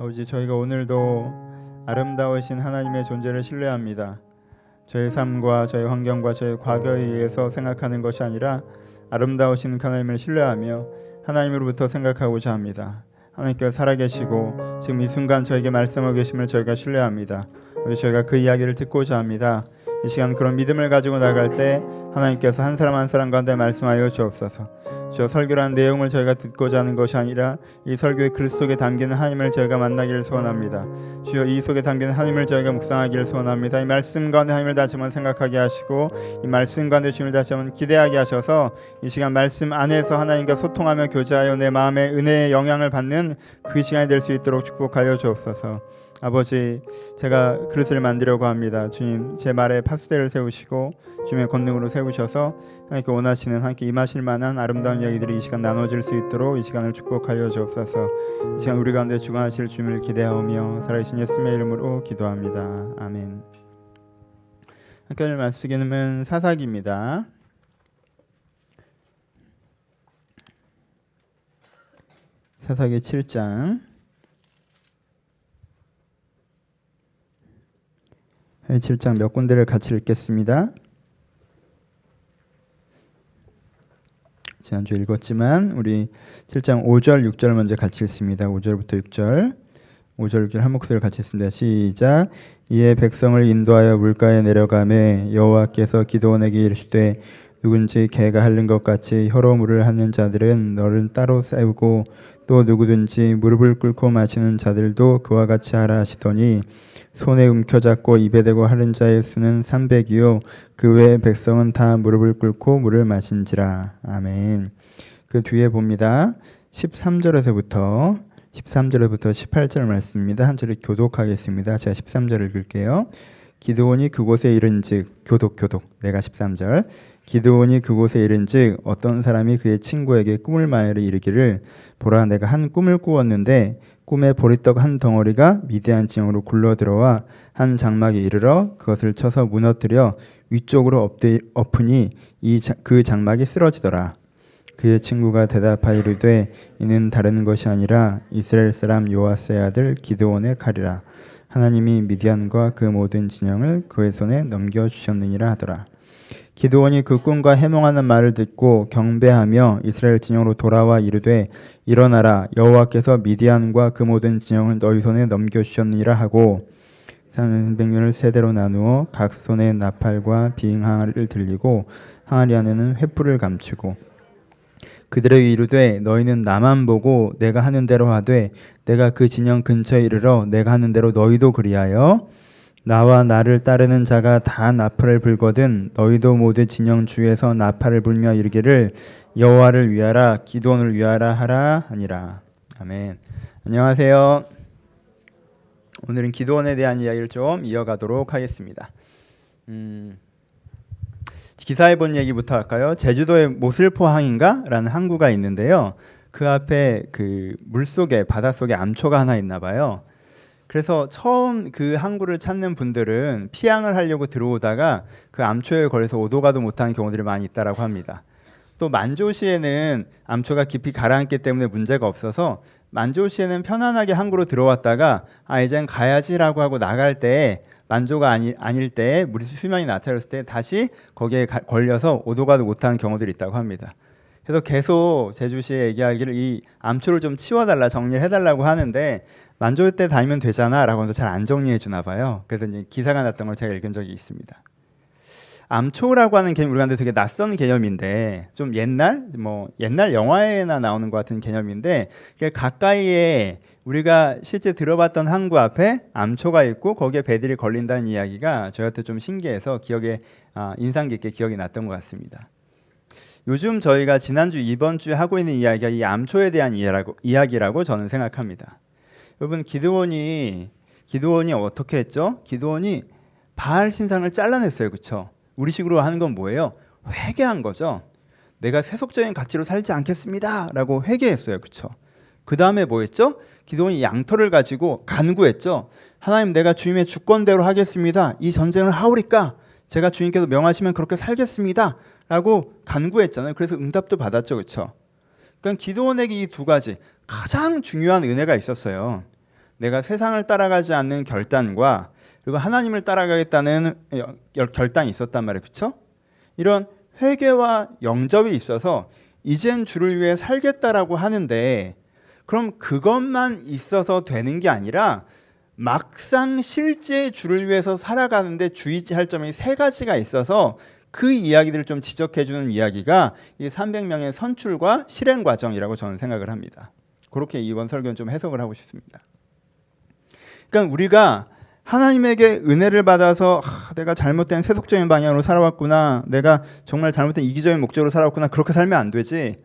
아버지, 저희가 오늘도 아름다우신 하나님의 존재를 신뢰합니다. 저희 삶과 저희 환경과 저희 과거에 의해서 생각하는 것이 아니라 아름다우신 하나님을 신뢰하며 하나님으로부터 생각하고자 합니다. 하나님께서 살아계시고 지금 이 순간 저에게 말씀하고 계심을 저희가 신뢰합니다. 저희가 그 이야기를 듣고자 합니다. 이 시간 그런 믿음을 가지고 나갈 때 하나님께서 한 사람 한 사람 가운데 말씀하여 주옵소서. 저 설교라는 내용을 저희가 듣고자 하는 것이 아니라 이 설교의 글 속에 담기는 하나님을 저희가 만나기를 소원합니다. 주여, 이 속에 담기는 하나님을 저희가 묵상하기를 소원합니다. 이 말씀 가운데 하나님을 다시 한번 생각하게 하시고 이 말씀 가운데 주님을 다시 한번 기대하게 하셔서 이 시간 말씀 안에서 하나님과 소통하며 교제하여 내 마음에 은혜의 영향을 받는 그 시간이 될 수 있도록 축복하여 주옵소서. 아버지, 제가 그릇을 만들려고 합니다. 주님, 제 말에 파수대를 세우시고 주님의 권능으로 세우셔서 하나님께 원하시는, 하나님께 임하실 만한 아름다운 이야기들이 이 시간 나눠질 수 있도록 이 시간을 축복하여 주옵소서. 이 시간 우리 가운데 주관하실 주님을 기대하오며 살아계신 예수님의 이름으로 기도합니다. 아멘. 함께 오늘 말씀은 사사기입니다. 사사기 7장 7장 몇 군데를 같이 읽겠습니다. 지난주 읽었지만 우리 7장 5절 6절 먼저 같이 읽습니다. 5절부터 6절 5절 6절 한 목소리를 같이 읽습니다. 시작. 이에 백성을 인도하여 물가에 내려가매 여호와께서 기드온에게 이르시되 누군지 개가 핥는 것 같이 혀로 물을 핥는 자들은 너를 따로 세우고 또 누구든지 무릎을 꿇고 마시는 자들도 그와 같이 하라 하시더니 손에 움켜잡고 입에 대고 핥는 자의 수는 300이요 그 외의 백성은 다 무릎을 꿇고 물을 마신지라. 아멘. 그 뒤에 봅니다. 13절에서부터 18절 말씀입니다. 한 절을 교독하겠습니다. 제가 13절을 읽을게요. 기드온이 그곳에 이른즉 교독 내가 13절 기드온이 그곳에 이른즉 어떤 사람이 그의 친구에게 꿈을 말하여 이르기를 보라, 내가 한 꿈을 꾸었는데 꿈에 보리떡 한 덩어리가 미디안 진영으로 굴러들어와 한 장막에 이르러 그것을 쳐서 무너뜨려 위쪽으로 엎으니 그 장막이 쓰러지더라. 그의 친구가 대답하여 이르되 이는 다른 것이 아니라 이스라엘 사람 요아스의 아들 기드온의 칼이라. 하나님이 미디안과 그 모든 진영을 그의 손에 넘겨주셨느니라 하더라. 기드온이 그 꿈과 해몽하는 말을 듣고 경배하며 이스라엘 진영으로 돌아와 이르되 일어나라, 여호와께서 미디안과 그 모든 진영을 너희 손에 넘겨주셨느니라 하고 300년을 세대로 나누어 각 손에 나팔과 비행 항아리를 들리고 항아리 안에는 횃불을 감추고 그들에게 이르되 너희는 나만 보고 내가 하는 대로 하되 내가 그 진영 근처에 이르러 내가 하는 대로 너희도 그리하여 나와 나를 따르는 자가 다 나팔을 불거든 너희도 모두 진영 주에서 나팔을 불며 이르기를 여호와를 위하라, 기드온을 위하라 하라 하니라. 아멘. 안녕하세요. 오늘은 기드온에 대한 이야기를 좀 이어가도록 하겠습니다. 기사에 본 얘기부터 할까요? 제주도에 모슬포항인가? 라는 항구가 있는데요. 그 앞에 그 물속에 바닷속에 암초가 하나 있나 봐요. 그래서 처음 그 항구를 찾는 분들은 피항을 하려고 들어오다가 그 암초에 걸려서 오도 가도 못하는 경우들이 많이 있다라고 합니다. 또 만조시에는 암초가 깊이 가라앉기 때문에 문제가 없어서 만조시에는 편안하게 항구로 들어왔다가 이젠 가야지라고 하고 나갈 때 만조가 아닐 때 물이 수면이 나타났을 때 다시 거기에 걸려서 오도 가도 못하는 경우들이 있다고 합니다. 그래서 계속 제주시에 얘기하기를 이 암초를 좀 치워달라, 정리를 해달라고 하는데 만조 때 다니면 되잖아 라고 해서 잘 안 정리해 주나 봐요. 그래서 이제 기사가 났던 걸 제가 읽은 적이 있습니다. 암초라고 하는 개념 우리한테 되게 낯선 개념인데 좀 옛날 영화에나 나오는 것 같은 개념인데 가까이에 우리가 실제 들어봤던 항구 앞에 암초가 있고 거기에 배들이 걸린다는 이야기가 저한테 좀 신기해서 인상 깊게 기억이 났던 것 같습니다. 요즘 저희가 지난주 이번 주에 하고 있는 이야기가 이 암초에 대한 이야기라고 저는 생각합니다. 여러분, 기드온이 어떻게 했죠? 기드온이 바알 신상을 잘라냈어요. 그렇죠? 우리식으로 하는 건 뭐예요? 회개한 거죠. 내가 세속적인 가치로 살지 않겠습니다 라고 회개했어요. 그렇죠? 그 다음에 뭐 했죠? 기드온이 양털을 가지고 간구했죠. 하나님, 내가 주님의 주권대로 하겠습니다. 이 전쟁을 하오리까? 제가 주님께서 명하시면 그렇게 살겠습니다 라고 간구했잖아요. 그래서 응답도 받았죠. 그렇죠? 그러니까 기드온에게 이 두 가지 가장 중요한 은혜가 있었어요. 내가 세상을 따라가지 않는 결단과 그리고 하나님을 따라가겠다는 결단이 있었단 말이에요. 그렇죠? 이런 회개와 영접이 있어서 이젠 주를 위해 살겠다라고 하는데 그럼 그것만 있어서 되는 게 아니라 막상 실제 주를 위해서 살아가는데 주의할 점이 세 가지가 있어서 그 이야기들을 좀 지적해주는 이야기가 이 300명의 선출과 실행 과정이라고 저는 생각을 합니다. 그렇게 이번 설교는 좀 해석을 하고 싶습니다. 그러니까 우리가 하나님에게 은혜를 받아서 내가 잘못된 세속적인 방향으로 살아왔구나, 내가 정말 잘못된 이기적인 목적으로 살아왔구나, 그렇게 살면 안 되지,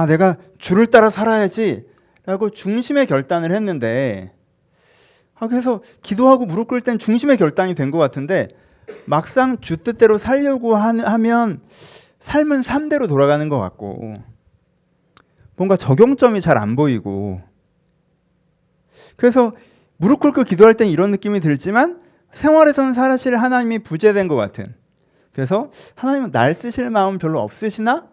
내가 주를 따라 살아야지 라고 중심의 결단을 했는데, 그래서 기도하고 무릎 꿇을 땐 중심의 결단이 된 것 같은데 막상 주 뜻대로 살려고 하면 삶은 삶대로 돌아가는 것 같고 뭔가 적용점이 잘 안 보이고, 그래서 무릎 꿇고 기도할 땐 이런 느낌이 들지만 생활에서는 사실 하나님이 부재된 것 같은, 그래서 하나님은 날 쓰실 마음 별로 없으시나?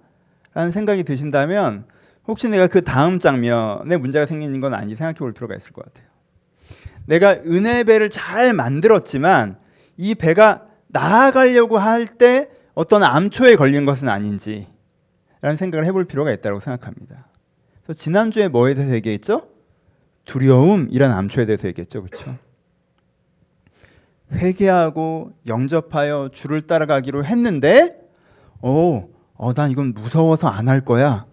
라는 생각이 드신다면 혹시 내가 그 다음 장면에 문제가 생기는 건 아닌지 생각해 볼 필요가 있을 것 같아요. 내가 은혜 배를 잘 만들었지만 이 배가 나아가려고 할 때 어떤 암초에 걸린 것은 아닌지 라는 생각을 해볼 필요가 있다고 생각합니다. 그래서 지난주에 뭐에 대해서 얘기했죠? 두려움이라는 암초에 대해서 얘기했죠. 그렇죠? 회개하고 영접하여 주를 따라가기로 했는데 난 이건 무서워서 안 할 거야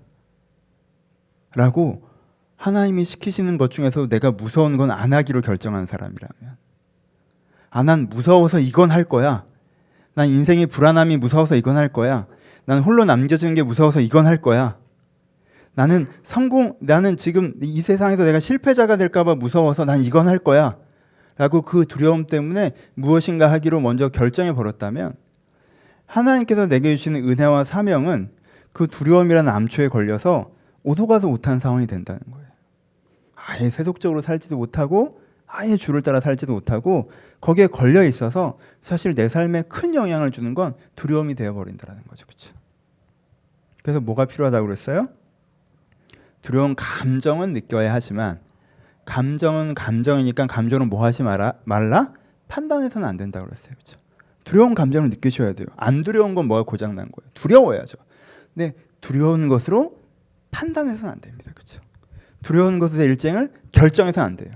라고 하나님이 시키시는 것 중에서 내가 무서운 건 안 하기로 결정한 사람이라면, 난 무서워서 이건 할 거야, 난 인생의 불안함이 무서워서 이건 할 거야, 난 홀로 남겨지는 게 무서워서 이건 할 거야, 나는 지금 이 세상에서 내가 실패자가 될까 봐 무서워서 난 이건 할 거야 라고 그 두려움 때문에 무엇인가 하기로 먼저 결정해 버렸다면 하나님께서 내게 주시는 은혜와 사명은 그 두려움이라는 암초에 걸려서 오도 가도 못한 상황이 된다는 거예요. 아예 세속적으로 살지도 못하고 아예 주를 따라 살지도 못하고 거기에 걸려 있어서 사실 내 삶에 큰 영향을 주는 건 두려움이 되어버린다는 거죠. 그렇죠? 그래서 뭐가 필요하다고 그랬어요? 두려운 감정은 느껴야 하지만 감정은 감정이니까 감정은 뭐 하지 말라? 판단해서는 안 된다고 그랬어요. 그렇죠? 두려운 감정을 느끼셔야 돼요. 안 두려운 건 뭐가 고장난 거예요? 두려워야죠. 근데 두려운 것으로 판단해서는 안 됩니다. 그렇죠? 두려운 것의 일정을 결정해서는 안 돼요.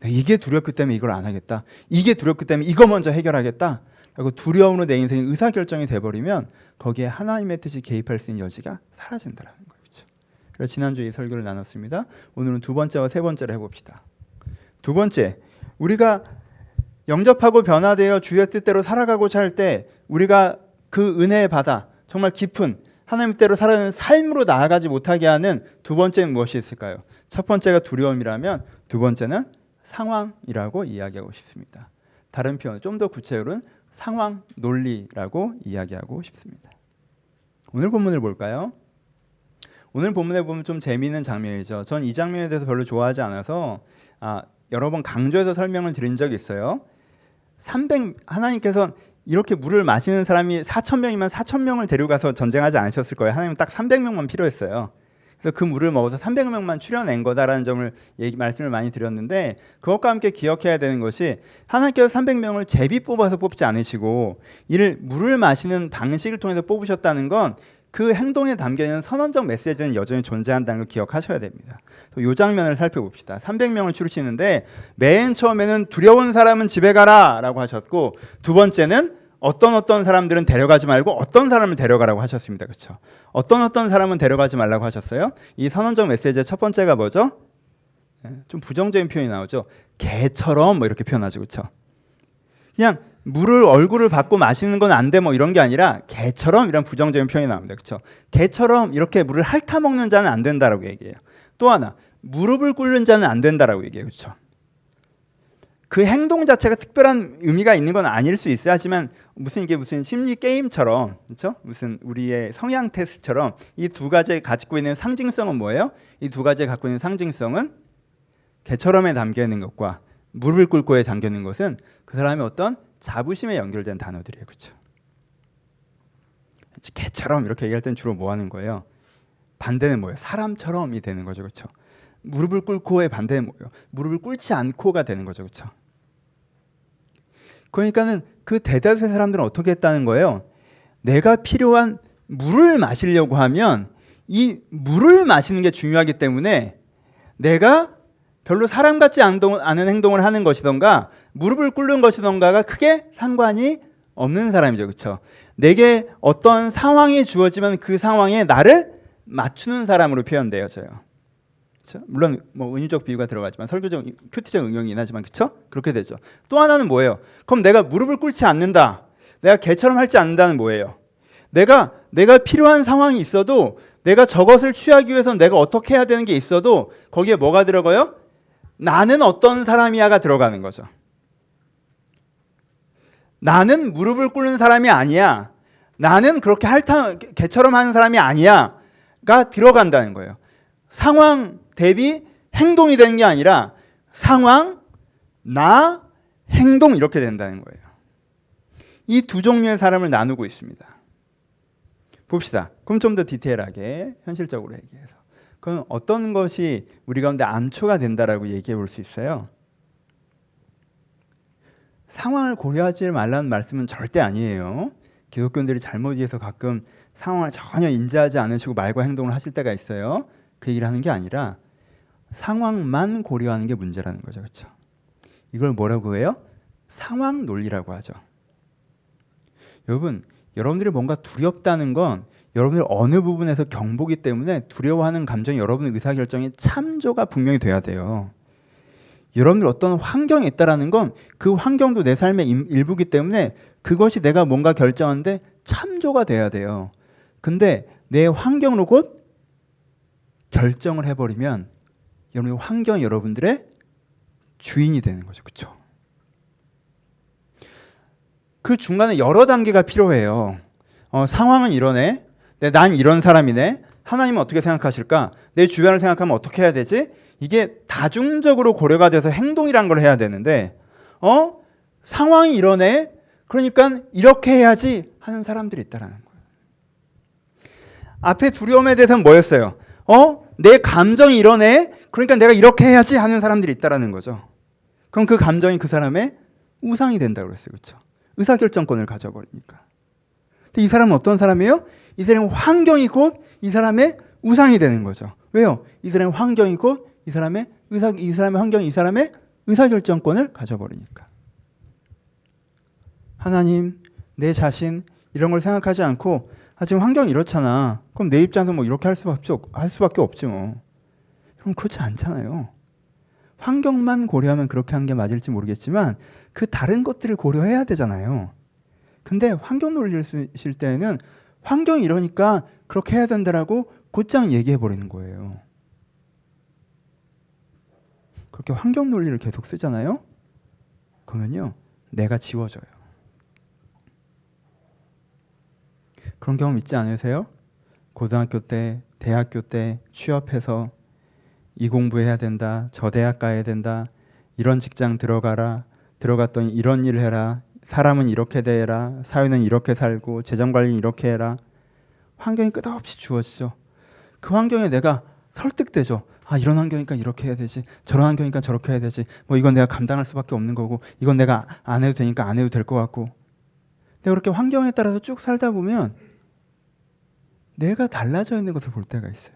이게 두렵기 때문에 이걸 안 하겠다, 이게 두렵기 때문에 이거 먼저 해결하겠다 라고 두려움으로 내 인생의 의사결정이 돼버리면 거기에 하나님의 뜻이 개입할 수 있는 여지가 사라진다는 거예요. 그렇죠? 그래서 지난주에 이 설교를 나눴습니다. 오늘은 두 번째와 세 번째를 해봅시다. 두 번째, 우리가 영접하고 변화되어 주의 뜻대로 살아가고자 할 때 우리가 그 은혜의 바다, 정말 깊은 하나님 뜻대로 살아가는 삶으로 나아가지 못하게 하는 두 번째는 무엇이 있을까요? 첫 번째가 두려움이라면 두 번째는 상황이라고 이야기하고 싶습니다. 다른 표현, 좀 더 구체적으로는 상황 논리라고 이야기하고 싶습니다. 오늘 본문을 볼까요? 오늘 본문에 보면 좀 재미있는 장면이죠. 전 이 장면에 대해서 별로 좋아하지 않아서 여러 번 강조해서 설명을 드린 적이 있어요. 하나님께서 이렇게 물을 마시는 사람이 4,000명이면 4,000명을 데려가서 전쟁하지 않으셨을 거예요. 하나님은 딱 300명만 필요했어요. 그래서 그 물을 먹어서 300명만 출려낸 거다라는 점을 말씀을 많이 드렸는데, 그것과 함께 기억해야 되는 것이 하나님께서 300명을 제비 뽑아서 뽑지 않으시고 이를 물을 마시는 방식을 통해서 뽑으셨다는 건 그 행동에 담겨있는 선언적 메시지는 여전히 존재한다는 걸 기억하셔야 됩니다. 이 장면을 살펴봅시다. 300명을 추르시는데 맨 처음에는 두려운 사람은 집에 가라 라고 하셨고, 두 번째는 어떤 사람들은 데려가지 말고 어떤 사람을 데려가라고 하셨습니다. 그렇죠? 어떤 사람은 데려가지 말라고 하셨어요? 이 선언적 메시지의 첫 번째가 뭐죠? 좀 부정적인 표현이 나오죠. 개처럼 뭐 이렇게 표현하죠. 그렇죠? 그냥 얼굴을 받고 마시는 건 안 돼 뭐 이런 게 아니라 개처럼 이런 부정적인 표현이 나옵니다. 그렇죠? 개처럼 이렇게 물을 핥아먹는 자는 안 된다라고 얘기해요. 또 하나, 무릎을 꿇는 자는 안 된다라고 얘기해요. 그렇죠? 그 행동 자체가 특별한 의미가 있는 건 아닐 수 있어요. 하지만 이게 무슨 심리 게임처럼, 그렇죠? 무슨 우리의 성향 테스트처럼 이 두 가지에 갖고 있는 상징성은 뭐예요? 이 두 가지에 갖고 있는 상징성은 개처럼에 담겨 있는 것과 무릎을 꿇고에 담겨 있는 것은 그 사람의 어떤 자부심에 연결된 단어들이에요. 그렇죠? 개처럼 이렇게 얘기할 땐 주로 뭐 하는 거예요? 반대는 뭐예요? 사람처럼이 되는 거죠. 그렇죠? 무릎을 꿇고의 반대는 뭐예요? 무릎을 꿇지 않고가 되는 거죠. 그렇죠? 그러니까는 그 대다수의 사람들은 어떻게 했다는 거예요? 내가 필요한 물을 마시려고 하면 이 물을 마시는 게 중요하기 때문에 내가 별로 사람 같지 않은 행동을 하는 것이던가 무릎을 꿇는 것이던가가 크게 상관이 없는 사람이죠. 그렇죠? 내게 어떤 상황이 주어지면 그 상황에 나를 맞추는 사람으로 표현돼요. 그렇죠? 물론 뭐 은유적 비유가 들어가지만 설교적 큐티적 응용이긴 하지만 그렇죠? 그렇게 되죠. 또 하나는 뭐예요? 그럼 내가 무릎을 꿇지 않는다. 내가 개처럼 할지 않는다는 뭐예요? 내가 필요한 상황이 있어도 내가 저것을 취하기 위해서 내가 어떻게 해야 되는 게 있어도 거기에 뭐가 들어가요? 나는 어떤 사람이야가 들어가는 거죠. 나는 무릎을 꿇는 사람이 아니야. 나는 그렇게 개처럼 하는 사람이 아니야가 들어간다는 거예요. 상황 대비 행동이 되는 게 아니라 상황, 나, 행동 이렇게 된다는 거예요. 이 두 종류의 사람을 나누고 있습니다. 봅시다. 그럼 좀 더 디테일하게 현실적으로 얘기해서 그럼 어떤 것이 우리 가운데 암초가 된다라고 얘기해 볼 수 있어요? 상황을 고려하지 말라는 말씀은 절대 아니에요. 기독교인들이 잘못 이해해서 가끔 상황을 전혀 인지하지 않으시고 말과 행동을 하실 때가 있어요. 그 얘기를 하는 게 아니라 상황만 고려하는 게 문제라는 거죠. 그렇죠? 이걸 뭐라고 해요? 상황 논리라고 하죠. 여러분들이 뭔가 두렵다는 건 여러분들 어느 부분에서 경보기 때문에 두려워하는 감정이 여러분의 의사결정에 참조가 분명히 돼야 돼요. 여러분들 어떤 환경에 있다라는 건 그 환경도 내 삶의 일부기 때문에 그것이 내가 뭔가 결정하는데 참조가 돼야 돼요. 근데 내 환경으로 곧 결정을 해버리면 여러분의 환경이 여러분들의 주인이 되는 거죠. 그렇죠? 그 중간에 여러 단계가 필요해요. 상황은 이러네. 난 이런 사람이네. 하나님은 어떻게 생각하실까? 내 주변을 생각하면 어떻게 해야 되지? 이게 다중적으로 고려가 돼서 행동이란 걸 해야 되는데 상황이 이러네. 그러니까 이렇게 해야지 하는 사람들이 있다라는 거예요. 앞에 두려움에 대해서는 뭐였어요? 내 감정이 이러네. 그러니까 내가 이렇게 해야지 하는 사람들이 있다라는 거죠. 그럼 그 감정이 그 사람의 우상이 된다고 그랬어요. 그렇죠? 의사결정권을 가져버리니까. 근데 이 사람은 어떤 사람이에요? 이 사람의 환경이 곧 이 사람의 우상이 되는 거죠. 왜요? 이 사람의 환경이 곧 이 사람의 환경이 이 사람의 의사결정권을 가져버리니까. 하나님, 내 자신 이런 걸 생각하지 않고 지금 환경이 이렇잖아. 그럼 내 입장에서 뭐 이렇게 할 수밖에 없지 뭐. 그럼 그렇지 않잖아요. 환경만 고려하면 그렇게 하는 게 맞을지 모르겠지만 그 다른 것들을 고려해야 되잖아요. 근데 환경 논리를 쓰실 때는 환경이 이러니까 그렇게 해야 된다라고 곧장 얘기해 버리는 거예요. 그렇게 환경 논리를 계속 쓰잖아요. 그러면요, 내가 지워져요. 그런 경험 있지 않으세요? 고등학교 때, 대학교 때 취업해서 이 공부해야 된다, 저 대학 가야 된다, 이런 직장 들어가라, 들어갔더니 이런 일 해라, 사람은 이렇게 대해라, 사회는 이렇게 살고, 재정관리는 이렇게 해라. 환경이 끝없이 주어지죠. 그 환경에 내가 설득되죠. 이런 환경이니까 이렇게 해야 되지, 저런 환경이니까 저렇게 해야 되지, 뭐 이건 내가 감당할 수밖에 없는 거고, 이건 내가 안 해도 되니까 안 해도 될 것 같고. 근데 그렇게 환경에 따라서 쭉 살다 보면 내가 달라져 있는 것을 볼 때가 있어요.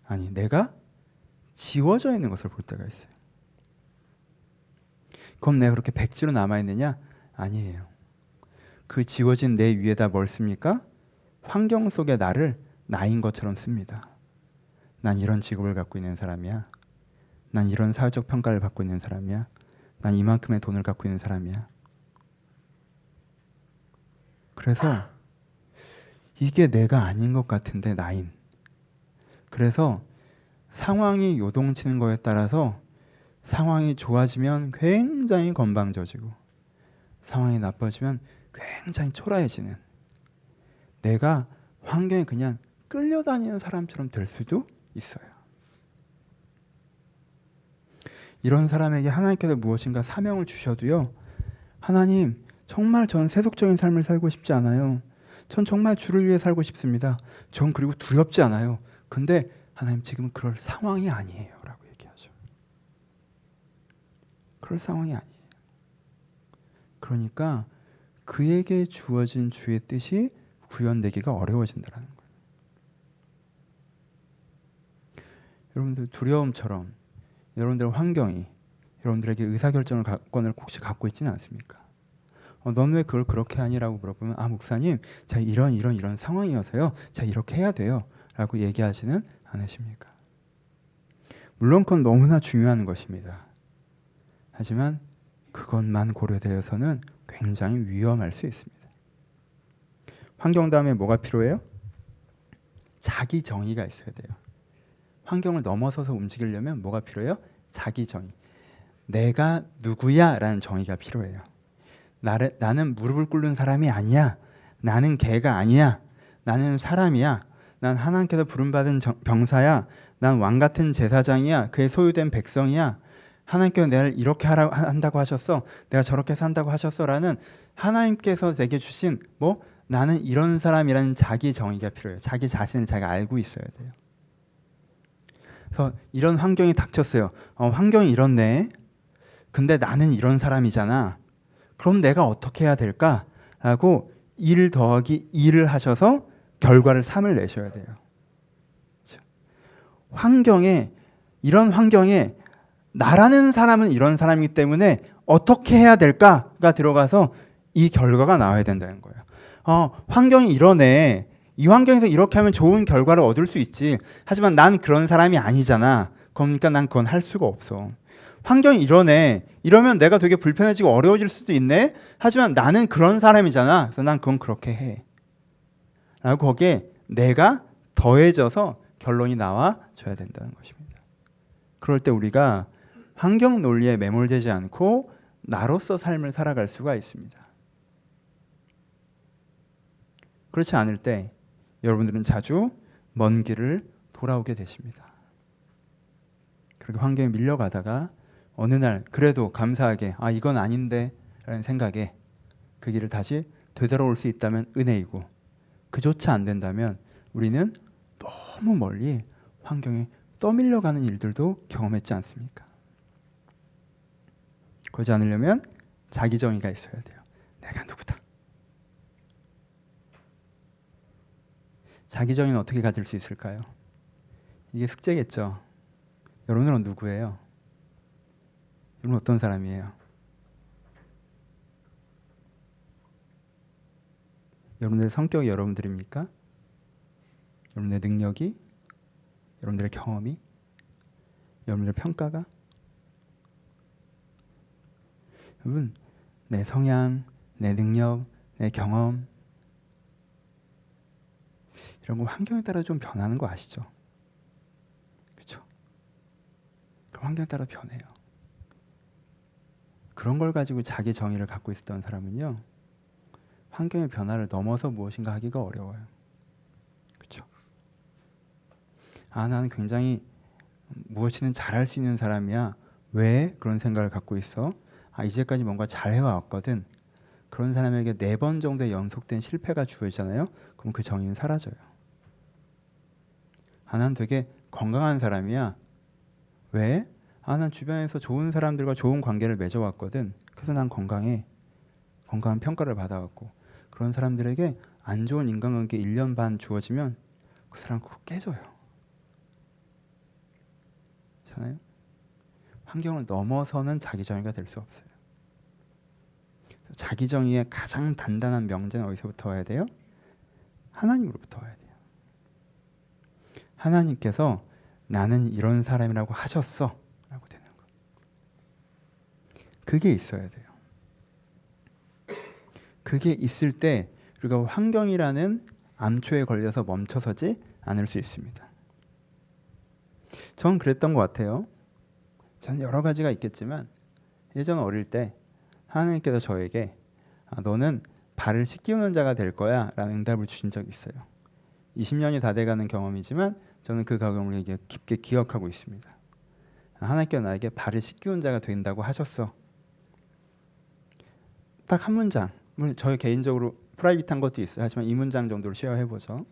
아니, 내가 지워져 있는 것을 볼 때가 있어요. 그럼 내가 그렇게 백지로 남아있느냐? 아니에요. 그 지워진 내 위에다 뭘 씁니까? 환경 속의 나를 나인 것처럼 씁니다. 난 이런 직업을 갖고 있는 사람이야. 난 이런 사회적 평가를 받고 있는 사람이야. 난 이만큼의 돈을 갖고 있는 사람이야. 그래서 이게 내가 아닌 것 같은데 나인. 그래서 상황이 요동치는 거에 따라서 상황이 좋아지면 굉장히 건방져지고 상황이 나빠지면 굉장히 초라해지는, 내가 환경에 그냥 끌려다니는 사람처럼 될 수도 있어요. 이런 사람에게 하나님께서 무엇인가 사명을 주셔도요, 하나님, 정말 전 세속적인 삶을 살고 싶지 않아요. 전 정말 주를 위해 살고 싶습니다. 전 그리고 두렵지 않아요. 근데 하나님 지금은 그럴 상황이 아니에요 라고 얘기하죠. 그럴 상황이 아니에요. 그러니까 그에게 주어진 주의 뜻이 구현되기가 어려워진다는 거예요. 여러분들 두려움처럼 여러분들 환경이 여러분들에게 의사결정을 권을 혹시 갖고 있지는 않습니까? 넌 왜 그걸 그렇게 하니라고 물어보면 목사님 자 이런 상황이어서요. 자 이렇게 해야 돼요 라고 얘기하지는 않으십니까? 물론 그건 너무나 중요한 것입니다. 하지만 그것만 고려되어서는 굉장히 위험할 수 있습니다. 환경 다음에 뭐가 필요해요? 자기 정의가 있어야 돼요. 환경을 넘어서서 움직이려면 뭐가 필요해요? 자기 정의. 내가 누구야? 라는 정의가 필요해요. 나는 무릎을 꿇는 사람이 아니야. 나는 개가 아니야. 나는 사람이야. 난 하나님께서 부름받은 병사야. 난 왕같은 제사장이야. 그의 소유된 백성이야. 하나님께서 내가 이렇게 한다고 하셨어. 내가 저렇게 산다고 하셨어. 라는 하나님께서 내게 주신 나는 이런 사람이라는 자기 정의가 필요해요. 자기 자신을 자기가 알고 있어야 돼요. 그래서 이런 환경이 닥쳤어요. 환경이 이렇네. 근데 나는 이런 사람이잖아. 그럼 내가 어떻게 해야 될까? 라고 1 더하기 2를 하셔서 결과를 3을 내셔야 돼요. 그렇죠? 이런 환경에 나라는 사람은 이런 사람이기 때문에 어떻게 해야 될까가 들어가서 이 결과가 나와야 된다는 거예요. 환경이 이러네. 이 환경에서 이렇게 하면 좋은 결과를 얻을 수 있지. 하지만 난 그런 사람이 아니잖아. 그러니까 난 그건 할 수가 없어. 환경이 이러네. 이러면 내가 되게 불편해지고 어려워질 수도 있네. 하지만 나는 그런 사람이잖아. 그래서 난 그건 그렇게 해. 라고 거기에 내가 더해져서 결론이 나와줘야 된다는 것입니다. 그럴 때 우리가 환경 논리에 매몰되지 않고 나로서 삶을 살아갈 수가 있습니다. 그렇지 않을 때 여러분들은 자주 먼 길을 돌아오게 되십니다. 그렇게 환경에 밀려가다가 어느 날 그래도 감사하게 이건 아닌데 라는 생각에 그 길을 다시 되돌아올 수 있다면 은혜이고, 그조차 안 된다면 우리는 너무 멀리 환경에 떠밀려가는 일들도 경험했지 않습니까? 그러지 않으려면 자기 정의가 있어야 돼요. 내가 누구다. 자기 정의는 어떻게 가질 수 있을까요? 이게 숙제겠죠. 여러분은 누구예요? 여러분 어떤 사람이에요? 여러분들의 성격이 여러분들입니까? 여러분들의 능력이? 여러분들의 경험이? 여러분들의 평가가? 여러분, 내 성향, 내 능력, 내 경험 이런 거 환경에 따라 좀 변하는 거 아시죠? 그렇죠? 그 환경에 따라 변해요. 그런 걸 가지고 자기 정의를 갖고 있었던 사람은요, 환경의 변화를 넘어서 무엇인가 하기가 어려워요. 그렇죠? 나는 굉장히 무엇이든 잘할 수 있는 사람이야. 왜 그런 생각을 갖고 있어? 이제까지 뭔가 잘 해왔거든. 그런 사람에게 4번 정도의 연속된 실패가 주어지잖아요. 그럼 그 정의는 사라져요. 난 되게 건강한 사람이야. 왜? 난 주변에서 좋은 사람들과 좋은 관계를 맺어왔거든. 그래서 난 건강해. 건강한 평가를 받아왔고, 그런 사람들에게 안 좋은 인간관계 1년 반 주어지면 그 사람 그거 깨져요. 그렇잖아요? 환경을 넘어서는 자기 정의가 될 수 없어요. 자기 정의의 가장 단단한 명제는 어디서부터 와야 돼요? 하나님으로부터 와야 돼요. 하나님께서 나는 이런 사람이라고 하셨어 라고 되는 거. 그게 있어야 돼요. 그게 있을 때 우리가 환경이라는 암초에 걸려서 멈춰서지 않을 수 있습니다. 전 그랬던 것 같아요. 저는 여러 가지가 있겠지만 예전 어릴 때 하나님께서 저에게 너는 발을 씻기우는 자가 될 거야 라는 응답을 주신 적이 있어요. 20년이 다 돼가는 경험이지만 저는 그 경험을 깊게 기억하고 있습니다. 하나님께서 나에게 발을 씻기운 자가 된다고 하셨어. 딱 한 문장. 저희 개인적으로 프라이빗한 것도 있어요. 하지만 이 문장 정도로 쉐어해보죠.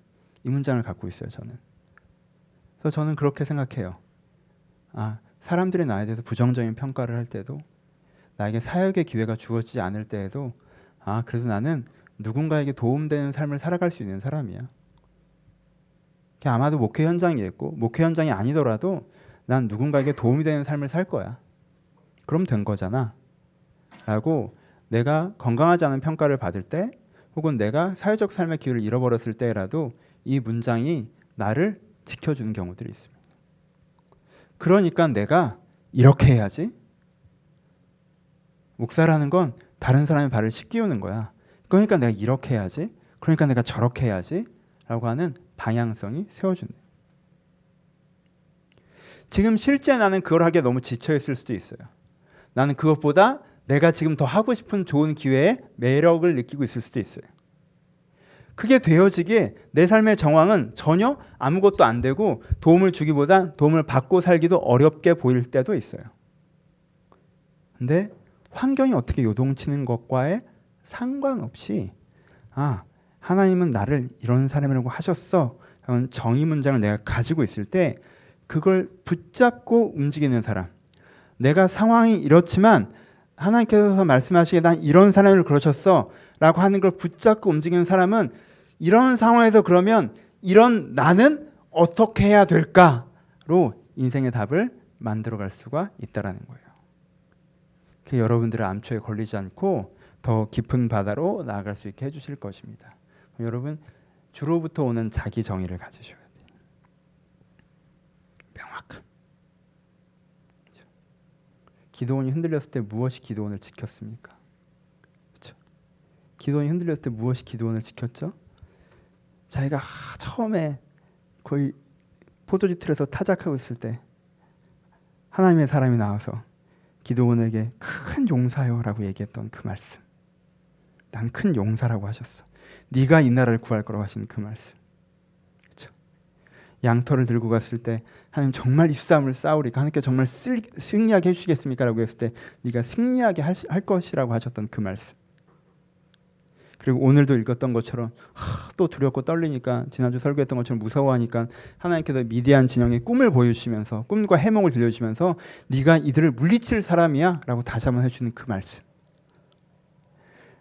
이 문장을 갖고 있어요. 저는. 그래서 그래서 저는 그렇게 생각해요. 사람들이 나에 대해서 부정적인 평가를 할 때도, 나에게 사역의 기회가 주어지지 않을 때에도 그래도 나는 누군가에게 도움되는 삶을 살아갈 수 있는 사람이야. 아마도 목회 현장이겠고 목회 현장이 아니더라도 난 누군가에게 도움이 되는 삶을 살 거야. 그럼 된 거잖아. 라고 내가 건강하지 않은 평가를 받을 때 혹은 내가 사회적 삶의 기회를 잃어버렸을 때라도 이 문장이 나를 지켜주는 경우들이 있습니다. 그러니까 내가 이렇게 해야지. 목사라는 건 다른 사람의 발을 씻기우는 거야. 그러니까 내가 이렇게 해야지. 그러니까 내가 저렇게 해야지. 라고 하는 방향성이 세워준다. 지금 실제 나는 그걸 하기에 너무 지쳐있을 수도 있어요. 나는 그것보다 내가 지금 더 하고 싶은 좋은 기회에 매력을 느끼고 있을 수도 있어요. 그게 되어지기에 내 삶의 정황은 전혀 아무것도 안 되고 도움을 주기보다 도움을 받고 살기도 어렵게 보일 때도 있어요. 근데 환경이 어떻게 요동치는 것과의 상관없이 하나님은 나를 이런 사람이라고 하셨어 라는 정의 문장을 내가 가지고 있을 때 그걸 붙잡고 움직이는 사람, 내가 상황이 이렇지만 하나님께서 말씀하시기에 난 이런 사람을 그러셨어 라고 하는 걸 붙잡고 움직이는 사람은 이런 상황에서 그러면 이런 나는 어떻게 해야 될까로 인생의 답을 만들어갈 수가 있다는 거예요. 여러분들의 암초에 걸리지 않고 더 깊은 바다로 나아갈 수 있게 해주실 것입니다. 여러분 주로부터 오는 자기 정의를 가지셔야 돼요. 명확한. 기드온이 흔들렸을 때 무엇이 기드온을 지켰습니까? 그렇죠? 기드온이 흔들렸을 때 무엇이 기드온을 지켰죠? 자기가 처음에 거의 포도주 틀에서 타작하고 있을 때 하나님의 사람이 나와서 기드온에게 큰 용사요라고 얘기했던 그 말씀. 난 큰 용사라고 하셨어. 네가 이 나라를 구할 거라고 하신 그 말씀. 그렇죠? 양털을 들고 갔을 때 하나님 정말 이 싸움을 싸우리까 하나님께 정말 승리하게 해주시겠습니까? 라고 했을 때 네가 승리하게 할 것이라고 하셨던 그 말씀. 그리고 오늘도 읽었던 것처럼 또 두렵고 떨리니까 지난주 설교했던 것처럼 무서워하니까 하나님께서 미디안 진영의 꿈을 보여주시면서 꿈과 해몽을 들려주시면서 네가 이들을 물리칠 사람이야 라고 다시 한번 해주는 그 말씀.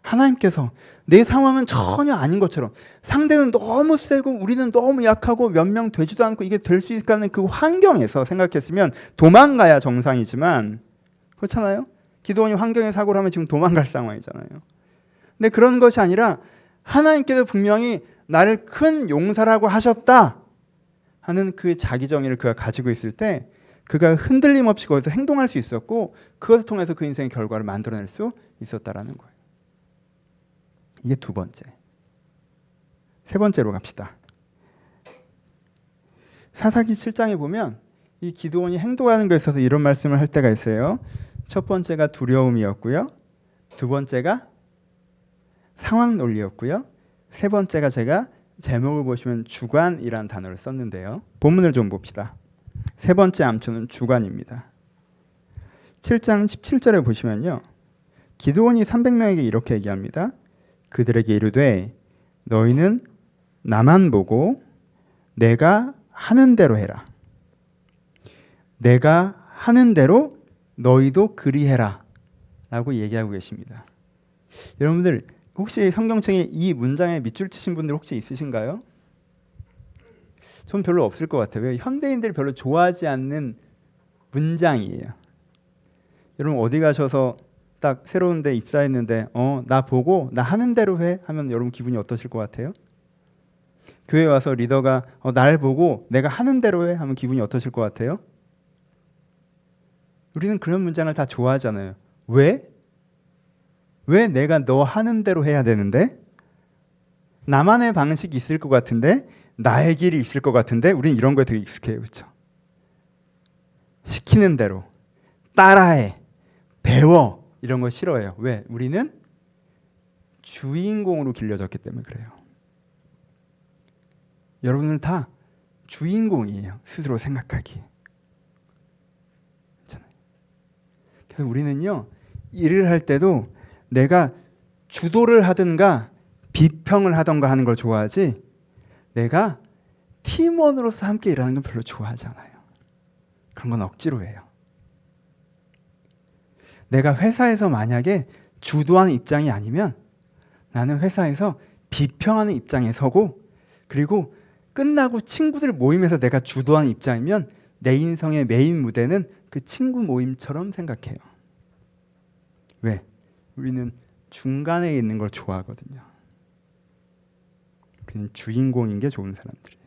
하나님께서 내 상황은 전혀 아닌 것처럼 상대는 너무 세고 우리는 너무 약하고 몇 명 되지도 않고 이게 될 수 있을까 하는 그 환경에서 생각했으면 도망가야 정상이지만 그렇잖아요. 기드온이 환경에 사고를 하면 지금 도망갈 상황이잖아요. 근데 그런 것이 아니라 하나님께서 분명히 나를 큰 용사라고 하셨다 하는 그 자기 정의를 그가 가지고 있을 때 그가 흔들림 없이 거기서 행동할 수 있었고 그것을 통해서 그 인생의 결과를 만들어낼 수 있었다라는 거예요. 이게 두 번째. 세 번째로 갑시다. 사사기 7장에 보면 이 기드온이 행동하는 것에 있어서 이런 말씀을 할 때가 있어요. 첫 번째가 두려움이었고요. 두 번째가 상황 논리였고요. 세 번째가 제가 제목을 보시면 주관이라는 단어를 썼는데요. 본문을 좀 봅시다. 세 번째 암초는 주관입니다. 7장 17절에 보시면요. 기드온이 300명에게 이렇게 얘기합니다. 그들에게 이르되 너희는 나만 보고 내가 하는 대로 해라. 내가 하는 대로 너희도 그리해라 라고 얘기하고 계십니다. 여러분들 혹시 성경책에 이 문장에 밑줄 치신 분들 혹시 있으신가요? 전 별로 없을 것 같아요. 왜? 현대인들이 별로 좋아하지 않는 문장이에요. 여러분 어디 가셔서 딱 새로운 데 입사했는데 나 보고 나 하는 대로 해 하면 여러분 기분이 어떠실 것 같아요? 교회 와서 리더가 날 보고 내가 하는 대로 해 하면 기분이 어떠실 것 같아요? 우리는 그런 문장을 다 좋아하잖아요. 왜? 왜 내가 너 하는 대로 해야 되는데? 나만의 방식이 있을 것 같은데 나의 길이 있을 것 같은데 우리는 이런 거에 되게 익숙해요. 그렇죠? 시키는 대로 따라해 배워 이런 거 싫어해요. 왜? 우리는 주인공으로 길려졌기 때문에 그래요. 여러분은 다 주인공이에요. 스스로 생각하기. 그래서 우리는요 일을 할 때도 내가 주도를 하든가 비평을 하든가 하는 걸 좋아하지 내가 팀원으로서 함께 일하는 건 별로 좋아하지 않아요. 그런 건 억지로 해요. 내가 회사에서 만약에 주도하는 입장이 아니면 나는 회사에서 비평하는 입장에 서고, 그리고 끝나고 친구들 모임에서 내가 주도하는 입장이면 내 인생의 메인 무대는 그 친구 모임처럼 생각해요. 왜? 우리는 중간에 있는 걸 좋아하거든요. 우리는 주인공인 게 좋은 사람들이에요.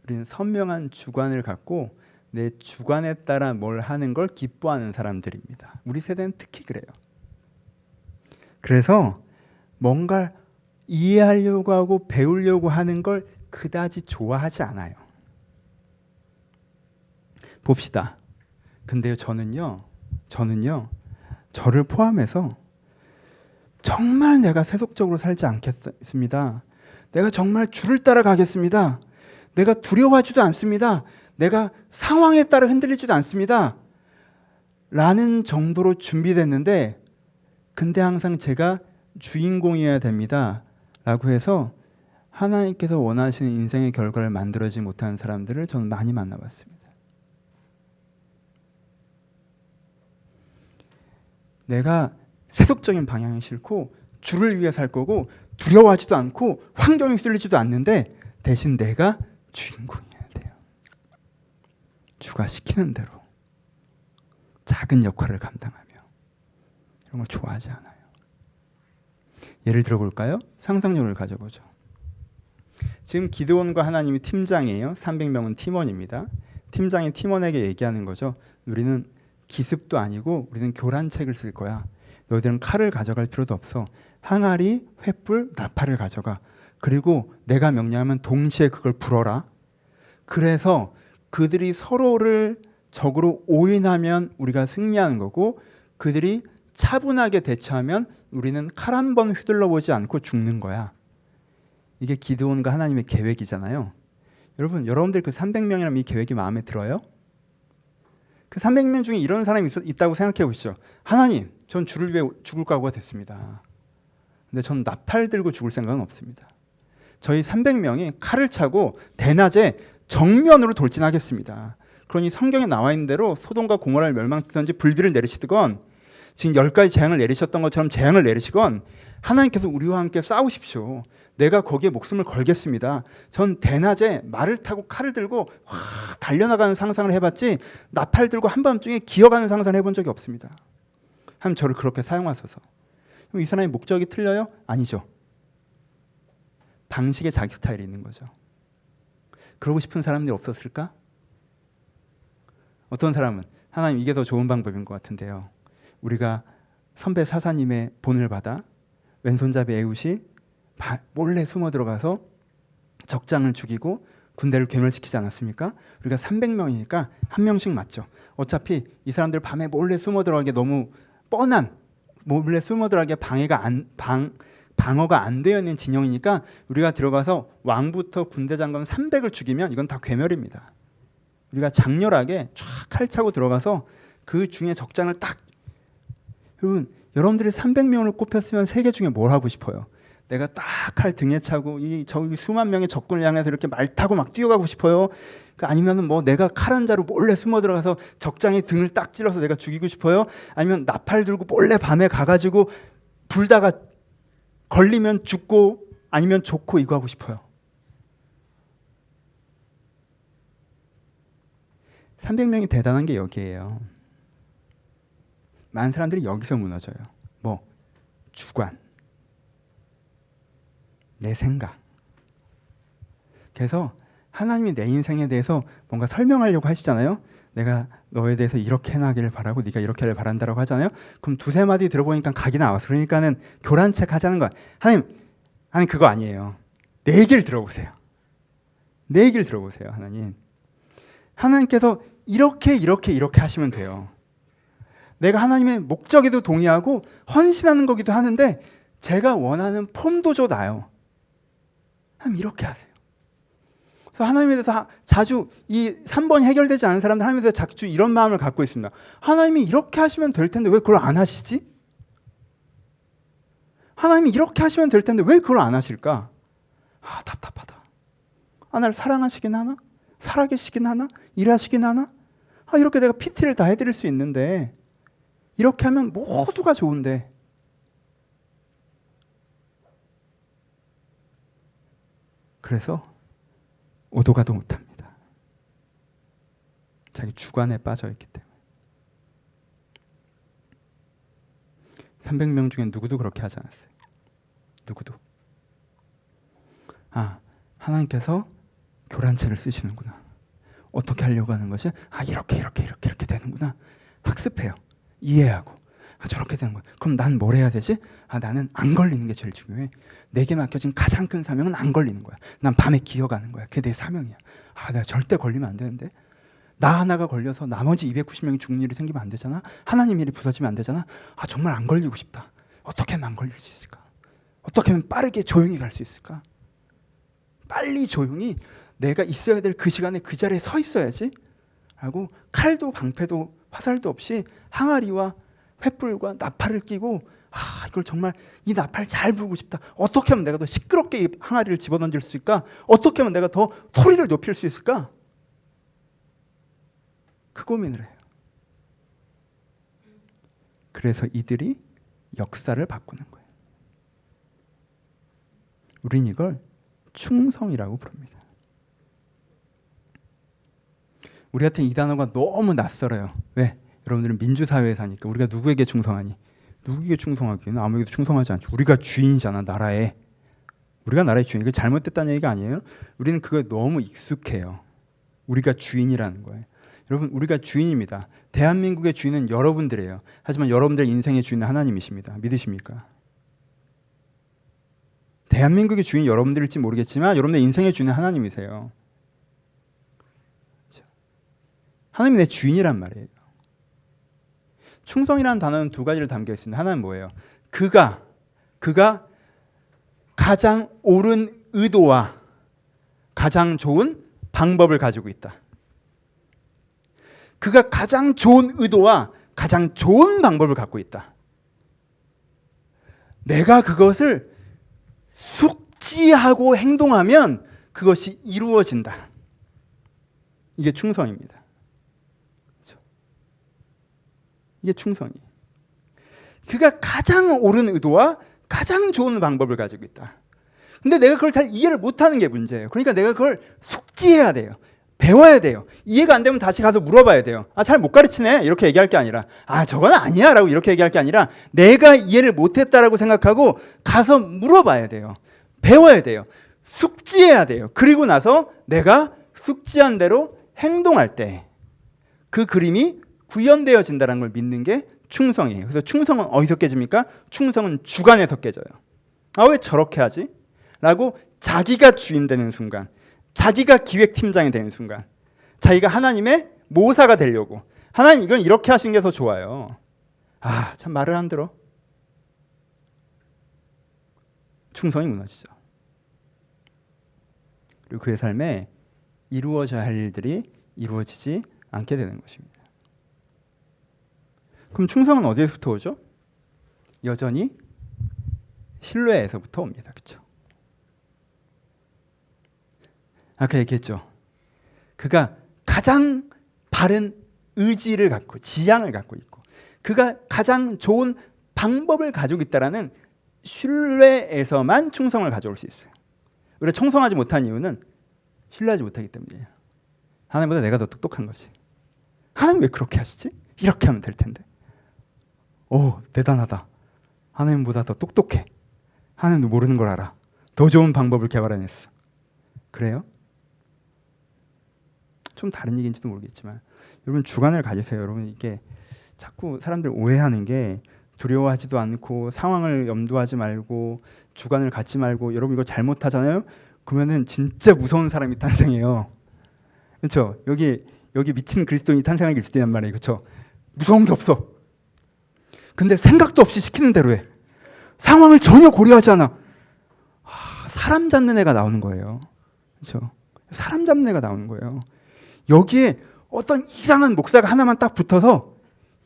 우리는 선명한 주관을 갖고 내 주관에 따라 뭘 하는 걸 기뻐하는 사람들입니다. 우리 세대는 특히 그래요. 그래서 뭔가 이해하려고 하고 배우려고 하는 걸 그다지 좋아하지 않아요. 봅시다. 근데요, 저는요, 저를 포함해서 정말 내가 세속적으로 살지 않겠습니다. 내가 정말 주를 따라가겠습니다. 내가 두려워하지도 않습니다. 내가 상황에 따라 흔들리지도 않습니다. 라는 정도로 준비됐는데, 근데 항상 제가 주인공이어야 됩니다. 라고 해서 하나님께서 원하시는 인생의 결과를 만들어지지 못하는 사람들을 저는 많이 만나봤습니다. 내가 세속적인 방향이 싫고 주를 위해 살 거고 두려워하지도 않고 환경에 휘둘리지도 않는데 대신 내가 주인공이어야 돼요. 주가 시키는 대로 작은 역할을 감당하며 이런 걸 좋아하지 않아요. 예를 들어볼까요? 상상력을 가져보죠. 지금 기드온과 하나님이 팀장이에요. 300명은 팀원입니다. 팀장이 팀원에게 얘기하는 거죠. 우리는 기습도 아니고 우리는 교란책을 쓸 거야. 너희들은 칼을 가져갈 필요도 없어. 항아리, 횃불, 나팔을 가져가. 그리고 내가 명령하면 동시에 그걸 불어라. 그래서 그들이 서로를 적으로 오인하면 우리가 승리하는 거고, 그들이 차분하게 대처하면 우리는 칼 한 번 휘둘러 보지 않고 죽는 거야. 이게 기드온과 하나님의 계획이잖아요. 여러분들 그 300명이라는 이 계획이 마음에 들어요? 그 300명 중에 이런 사람이 있다고 생각해 보시죠. 하나님, 전 주를 위해 죽을 각오가 됐습니다. 근데 전 나팔 들고 죽을 생각은 없습니다. 저희 300명이 칼을 차고 대낮에 정면으로 돌진하겠습니다. 그러니 성경에 나와 있는 대로 소돔과 고모라를 멸망시키든지 불비를 내리시든 지금 10가지 재앙을 내리셨던 것처럼 재앙을 내리시건 하나님께서 우리와 함께 싸우십시오. 내가 거기에 목숨을 걸겠습니다. 전 대낮에 말을 타고 칼을 들고 확 달려나가는 상상을 해봤지 나팔 들고 한밤중에 기어가는 상상을 해본 적이 없습니다. 하면 저를 그렇게 사용하소서. 그럼 이 사람의 목적이 틀려요? 아니죠. 방식에 자기 스타일이 있는 거죠. 그러고 싶은 사람들이 없었을까? 어떤 사람은 하나님 이게 더 좋은 방법인 것 같은데요. 우리가 선배 사사님의 본을 받아 왼손잡이 에훗이 몰래 숨어 들어가서 적장을 죽이고 군대를 괴멸시키지 않았습니까? 우리가 300명이니까 한 명씩 맞죠. 어차피 이 사람들 밤에 몰래 숨어 들어가기 너무 뻔한, 몰래 숨어 들어가기 방어가 안 되어 있는 진영이니까 우리가 들어가서 왕부터 군대 장관 300을 죽이면 이건 다 괴멸입니다. 우리가 장렬하게 쫙 칼 차고 들어가서 그 중에 적장을 딱, 여러분들이 300명을 꼽혔으면 세계 중에 뭘 하고 싶어요? 내가 딱 칼 등에 차고 저기 수만 명의 적군을 향해서 이렇게 말 타고 막 뛰어가고 싶어요. 아니면은 뭐 내가 칼 한 자루 몰래 숨어 들어가서 적장의 등을 딱 찔러서 내가 죽이고 싶어요. 아니면 나팔 들고 몰래 밤에 가가지고 불다가 걸리면 죽고 아니면 좋고 이거 하고 싶어요. 300명이 대단한 게 여기에요. 많은 사람들이 여기서 무너져요. 뭐 주관, 내 생각. 그래서 하나님이 내 인생에 대해서 뭔가 설명하려고 하시잖아요. 내가 너에 대해서 이렇게 해나가기를 바라고 네가 이렇게 하길 바란다라고 하잖아요. 그럼 두세 마디 들어보니까 각이 나와서 그러니까는 교란책 하자는 거야. 하나님 그거 아니에요. 내 얘기를 들어보세요. 내 얘기를 들어보세요. 하나님께서 이렇게 하시면 돼요. 내가 하나님의 목적에도 동의하고 헌신하는 거기도 하는데 제가 원하는 폼도 줘놔요. 하나님 이렇게 하세요. 그래서 하나님에 대해서 자주 이 3번이 해결되지 않은 사람들 하나님에 대해서 자주 이런 마음을 갖고 있습니다. 하나님이 이렇게 하시면 될 텐데 왜 그걸 안 하시지? 하나님이 이렇게 하시면 될 텐데 왜 그걸 안 하실까? 답답하다. 나를 사랑하시긴 하나? 살아계시긴 하나? 일하시긴 하나? 이렇게 내가 PT를 다 해드릴 수 있는데, 이렇게 하면 모두가 좋은데, 그래서 오도 가도 못합니다. 자기 주관에 빠져있기 때문에. 300명 중에 누구도 그렇게 하지 않았어요. 누구도. 하나님께서 교란체를 쓰시는구나. 어떻게 하려고 하는 것이 이렇게 되는구나. 학습해요. 이해하고. 저렇게 되는 거야. 그럼 난 뭘 해야 되지? 나는 안 걸리는 게 제일 중요해. 내게 맡겨진 가장 큰 사명은 안 걸리는 거야. 난 밤에 기어가는 거야. 그게 내 사명이야. 내가 절대 걸리면 안 되는데. 나 하나가 걸려서 나머지 290명이 죽는 일이 생기면 안 되잖아. 하나님 일이 부서지면 안 되잖아. 정말 안 걸리고 싶다. 어떻게 하면 안 걸릴 수 있을까? 어떻게 하면 빠르게 조용히 갈 수 있을까? 빨리 조용히 내가 있어야 될 그 시간에 그 자리에 서 있어야지 하고, 칼도 방패도 화살도 없이 항아리와 횃불과 나팔을 끼고, 이걸 정말 이 나팔 잘 불고 싶다. 어떻게 하면 내가 더 시끄럽게 이 항아리를 집어던질 수 있을까? 어떻게 하면 내가 더 소리를 높일 수 있을까? 그 고민을 해요. 그래서 이들이 역사를 바꾸는 거예요. 우린 이걸 충성이라고 부릅니다. 우리한테 이 단어가 너무 낯설어요. 왜? 여러분들은 민주사회에 사니까. 우리가 누구에게 충성하니? 누구에게 충성하기는 아무에게도 충성하지 않죠. 우리가 주인이잖아, 나라에. 우리가 나라의 주인. 이게 잘못됐다는 얘기가 아니에요. 우리는 그거에 너무 익숙해요. 우리가 주인이라는 거예요. 여러분, 우리가 주인입니다. 대한민국의 주인은 여러분들이에요. 하지만 여러분들의 인생의 주인은 하나님이십니다. 믿으십니까? 대한민국의 주인이 여러분들일지 모르겠지만 여러분의 인생의 주인은 하나님이세요. 하나님이 내 주인이란 말이에요. 충성이라는 단어는 두 가지를 담겨 있습니다. 하나는 뭐예요? 그가 가장 옳은 의도와 가장 좋은 방법을 가지고 있다. 그가 가장 좋은 의도와 가장 좋은 방법을 갖고 있다. 내가 그것을 숙지하고 행동하면 그것이 이루어진다. 이게 충성입니다. 그렇죠? 이게 충성이에요. 그가 가장 옳은 의도와 가장 좋은 방법을 가지고 있다. 근데 내가 그걸 잘 이해를 못하는 게 문제예요. 그러니까 내가 그걸 숙지해야 돼요. 배워야 돼요. 이해가 안 되면 다시 가서 물어봐야 돼요. 잘 못 가르치네 이렇게 얘기할 게 아니라 저건 아니야 라고 이렇게 얘기할 게 아니라 내가 이해를 못했다라고 생각하고 가서 물어봐야 돼요. 배워야 돼요. 숙지해야 돼요. 그리고 나서 내가 숙지한 대로 행동할 때 그 그림이 구현되어진다는 걸 믿는 게 충성이에요. 그래서 충성은 어디서 깨집니까? 충성은 주관에서 깨져요. 왜 저렇게 하지? 라고 자기가 주인 되는 순간, 자기가 기획팀장이 되는 순간, 자기가 하나님의 모사가 되려고, 하나님 이건 이렇게 하시는 게 더 좋아요. 참 말을 안 들어. 충성이 무너지죠. 그리고 그의 삶에 이루어져야 할 일들이 이루어지지 않게 되는 것입니다. 그럼 충성은 어디에서부터 오죠? 여전히 신뢰에서부터 옵니다. 그렇죠? 아까 얘기했죠. 그가 가장 바른 의지를 갖고 지향을 갖고 있고 그가 가장 좋은 방법을 가지고 있다라는 신뢰에서만 충성을 가져올 수 있어요. 우리가 충성하지 못한 이유는 신뢰하지 못하기 때문이에요. 하나님보다 내가 더 똑똑한 거지. 하나님 왜 그렇게 하시지? 이렇게 하면 될 텐데. 대단하다. 하나님보다 더 똑똑해. 하나님도 모르는 걸 알아. 더 좋은 방법을 개발해냈어. 그래요? 좀 다른 얘기인지도 모르겠지만 여러분 주관을 가지세요. 여러분 이게 자꾸 사람들 오해하는 게 두려워하지도 않고 상황을 염두하지 말고 주관을 갖지 말고 여러분 이거 잘못하잖아요? 그러면은 진짜 무서운 사람이 탄생해요. 그렇죠? 여기 미친 그리스도인이 탄생하기 있을 말이에요. 그렇죠? 무서운 게 없어. 근데 생각도 없이 시키는 대로 해. 상황을 전혀 고려하지 않아. 사람 잡는 애가 나오는 거예요. 그렇죠? 사람 잡는 애가 나오는 거예요. 여기에 어떤 이상한 목사가 하나만 딱 붙어서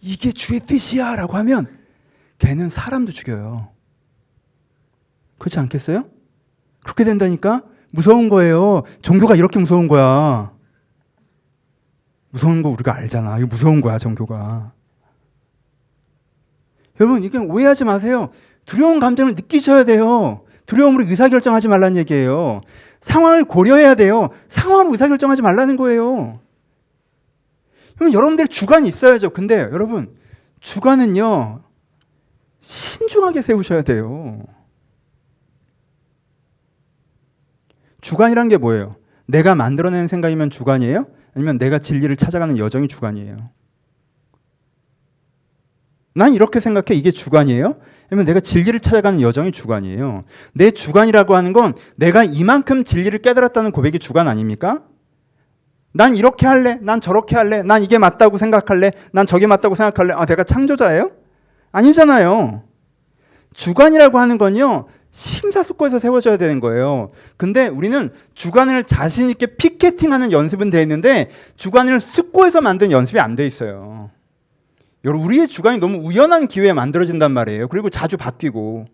이게 주의 뜻이야 라고 하면 걔는 사람도 죽여요. 그렇지 않겠어요? 그렇게 된다니까? 무서운 거예요. 종교가 이렇게 무서운 거야. 무서운 거 우리가 알잖아. 이거 무서운 거야, 종교가. 여러분, 이게 오해하지 마세요. 두려운 감정을 느끼셔야 돼요. 두려움으로 의사결정하지 말라는 얘기예요. 상황을 고려해야 돼요. 상황으로 의사결정하지 말라는 거예요. 그럼 여러분들 주관이 있어야죠. 근데 여러분, 주관은요, 신중하게 세우셔야 돼요. 주관이란 게 뭐예요? 내가 만들어낸 생각이면 주관이에요? 아니면 내가 진리를 찾아가는 여정이 주관이에요? 난 이렇게 생각해. 이게 주관이에요? 아니면 내가 진리를 찾아가는 여정이 주관이에요? 내 주관이라고 하는 건 내가 이만큼 진리를 깨달았다는 고백이 주관 아닙니까? 난 이렇게 할래. 난 저렇게 할래. 난 이게 맞다고 생각할래. 난 저게 맞다고 생각할래. 아, 내가 창조자예요? 아니잖아요. 주관이라고 하는 건요, 심사숙고해서 세워져야 되는 거예요. 근데 우리는 주관을 자신 있게 피켓팅하는 연습은 돼 있는데 주관을 숙고해서 만든 연습이 안 돼 있어요. 여러분, 우리의 주관이 너무 우연한 기회에 만들어진단 말이에요. 그리고 자주 바뀌고,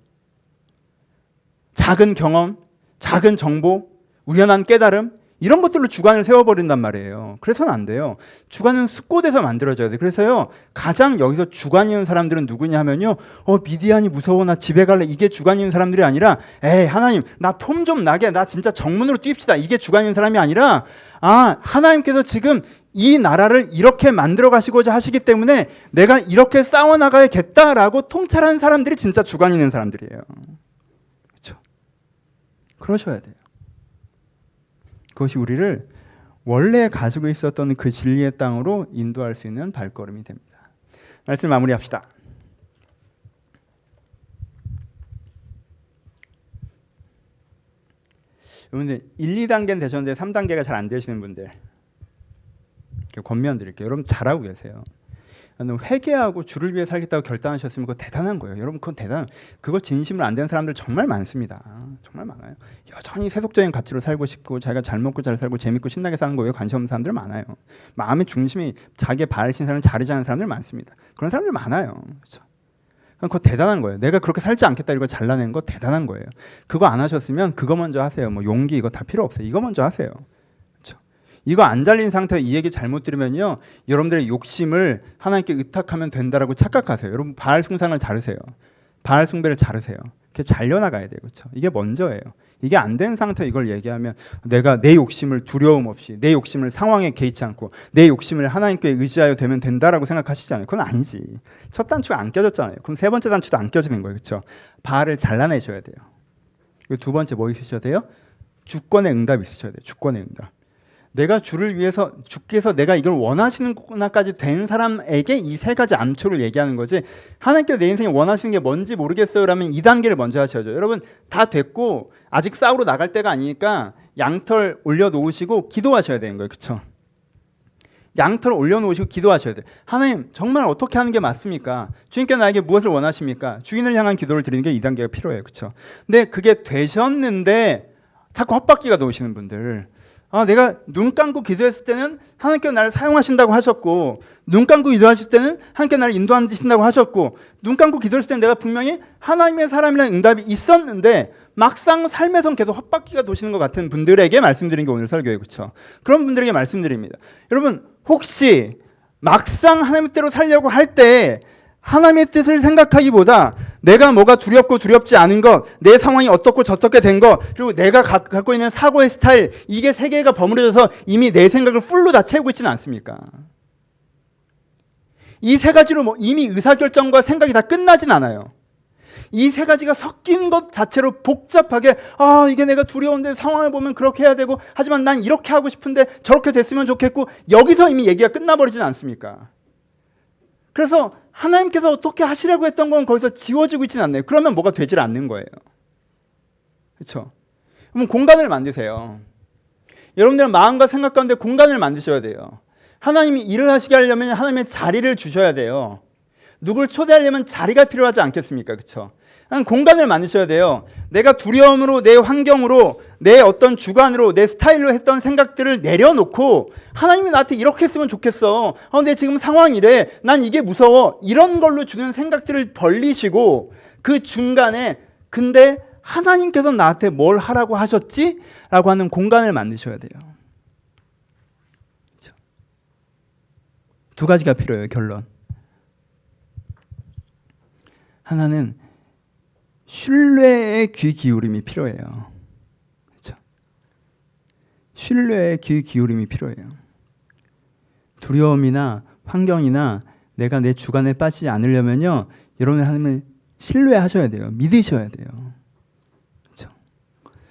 작은 경험, 작은 정보, 우연한 깨달음, 이런 것들로 주관을 세워버린단 말이에요. 그래서는 안 돼요. 주관은 숙고돼서 만들어져야 돼요. 그래서요, 가장 여기서 주관 있는 사람들은 누구냐 하면요, 미디안이 무서워, 나 집에 갈래, 이게 주관 있는 사람들이 아니라, 에이 하나님, 나 폼 좀 나게, 나 진짜 정문으로 뛰읍시다, 이게 주관 있는 사람이 아니라, 아, 하나님께서 지금 이 나라를 이렇게 만들어 가시고자 하시기 때문에 내가 이렇게 싸워나가야겠다라고 통찰하는 사람들이 진짜 주관 있는 사람들이에요. 그렇죠? 그러셔야 돼요. 그것이 우리를 원래 가지고 있었던 그 진리의 땅으로 인도할 수 있는 발걸음이 됩니다. 말씀 마무리합시다. 여러분들 1, 2단계는 되셨는데 3단계가 잘 안 되시는 분들 권면 드릴게요. 여러분 잘하고 계세요. 회개하고 주를 위해 살겠다고 결단하셨으면 그거 대단한 거예요. 여러분, 그건 그거 진심으로 안 되는 사람들 정말 많습니다. 정말 많아요. 여전히 세속적인 가치로 살고 싶고 자기가 잘 먹고 잘 살고 재밌고 신나게 사는 거에 관심 없는 사람들 많아요. 마음의 중심이 자기의 바알 신사를 자르지 않는 사람들 많습니다. 그런 사람들 많아요. 그렇죠? 그거 대단한 거예요. 내가 그렇게 살지 않겠다 이거 잘라낸 거 대단한 거예요. 그거 안 하셨으면 그거 먼저 하세요. 뭐 용기 이거 다 필요 없어요. 이거 먼저 하세요. 이거 안 잘린 상태에 이 얘기 잘못 들으면요, 여러분들의 욕심을 하나님께 의탁하면 된다라고 착각하세요. 여러분, 바알 숭상을 자르세요. 바알 숭배를 자르세요. 그게 잘려나가야 돼요. 그렇죠? 이게 먼저예요. 이게 안 된 상태에 이걸 얘기하면 내가 내 욕심을 두려움 없이, 내 욕심을 상황에 개의치 않고 내 욕심을 하나님께 의지하여 되면 된다라고 생각하시잖아요. 그건 아니지. 첫 단추가 안 껴졌잖아요. 그럼 세 번째 단추도 안 껴지는 거예요. 그렇죠? 바알을 잘라내셔야 돼요. 그리고 두 번째 뭐 있으셔야 돼요? 주권의 응답이 있으셔야 돼요. 주권의 응답. 내가 주를 위해서, 주께서 내가 이걸 원하시는구나까지 된 사람에게 이 세 가지 암초를 얘기하는 거지, 하나님께서 내 인생에 원하시는 게 뭔지 모르겠어요 라면 2단계를 먼저 하셔야죠. 여러분, 다 됐고 아직 싸우러 나갈 때가 아니니까 양털 올려놓으시고 기도하셔야 되는 거예요. 그렇죠? 양털 올려놓으시고 기도하셔야 돼요. 하나님, 정말 어떻게 하는 게 맞습니까? 주님께서 나에게 무엇을 원하십니까? 주인을 향한 기도를 드리는 게 2단계가 필요해요. 그렇죠? 근데 그게 되셨는데 자꾸 헛바퀴가 놓으시는 분들, 내가 눈 감고 기도했을 때는 하나님께서 나를 사용하신다고 하셨고, 눈 감고 기도하실 때는 하나님께서 나를 인도하신다고 하셨고, 눈 감고 기도했을 때는 내가 분명히 하나님의 사람이라는 응답이 있었는데 막상 삶에선 계속 헛바퀴가 도시는 것 같은 분들에게 말씀드린 게 오늘 설교예요. 그렇죠? 그런 분들에게 말씀드립니다. 여러분, 혹시 막상 하나님의 뜻대로 살려고 할 때 하나님의 뜻을 생각하기보다 내가 뭐가 두렵고 두렵지 않은 것, 내 상황이 어떻고 저떻게 된 것, 그리고 내가 갖고 있는 사고의 스타일, 이게 세 개가 버무려져서 이미 내 생각을 풀로 다 채우고 있지는 않습니까? 이 세 가지로 이미 의사결정과 생각이 다 끝나진 않아요. 이 세 가지가 섞인 것 자체로 복잡하게, 이게 내가 두려운데 상황을 보면 그렇게 해야 되고, 하지만 난 이렇게 하고 싶은데 저렇게 됐으면 좋겠고, 여기서 이미 얘기가 끝나버리진 않습니까? 그래서 하나님께서 어떻게 하시려고 했던 건 거기서 지워지고 있지는 않네요. 그러면 뭐가 되질 않는 거예요. 그렇죠? 그럼 공간을 만드세요. 여러분들은 마음과 생각 가운데 공간을 만드셔야 돼요. 하나님이 일을 하시게 하려면 하나님의 자리를 주셔야 돼요. 누굴 초대하려면 자리가 필요하지 않겠습니까? 그렇죠? 공간을 만드셔야 돼요. 내가 두려움으로, 내 환경으로, 내 어떤 주관으로, 내 스타일로 했던 생각들을 내려놓고, 하나님이 나한테 이렇게 했으면 좋겠어. 내 지금 상황이래. 난 이게 무서워. 이런 걸로 주는 생각들을 벌리시고, 그 중간에 근데 하나님께서 나한테 뭘 하라고 하셨지? 라고 하는 공간을 만드셔야 돼요. 그렇죠? 두 가지가 필요해요. 결론. 하나는 신뢰의 귀 기울임이 필요해요. 그렇죠? 신뢰의 귀 기울임이 필요해요. 두려움이나 환경이나 내가 내 주관에 빠지지 않으려면요, 여러분 하나님을 신뢰하셔야 돼요. 믿으셔야 돼요. 그렇죠?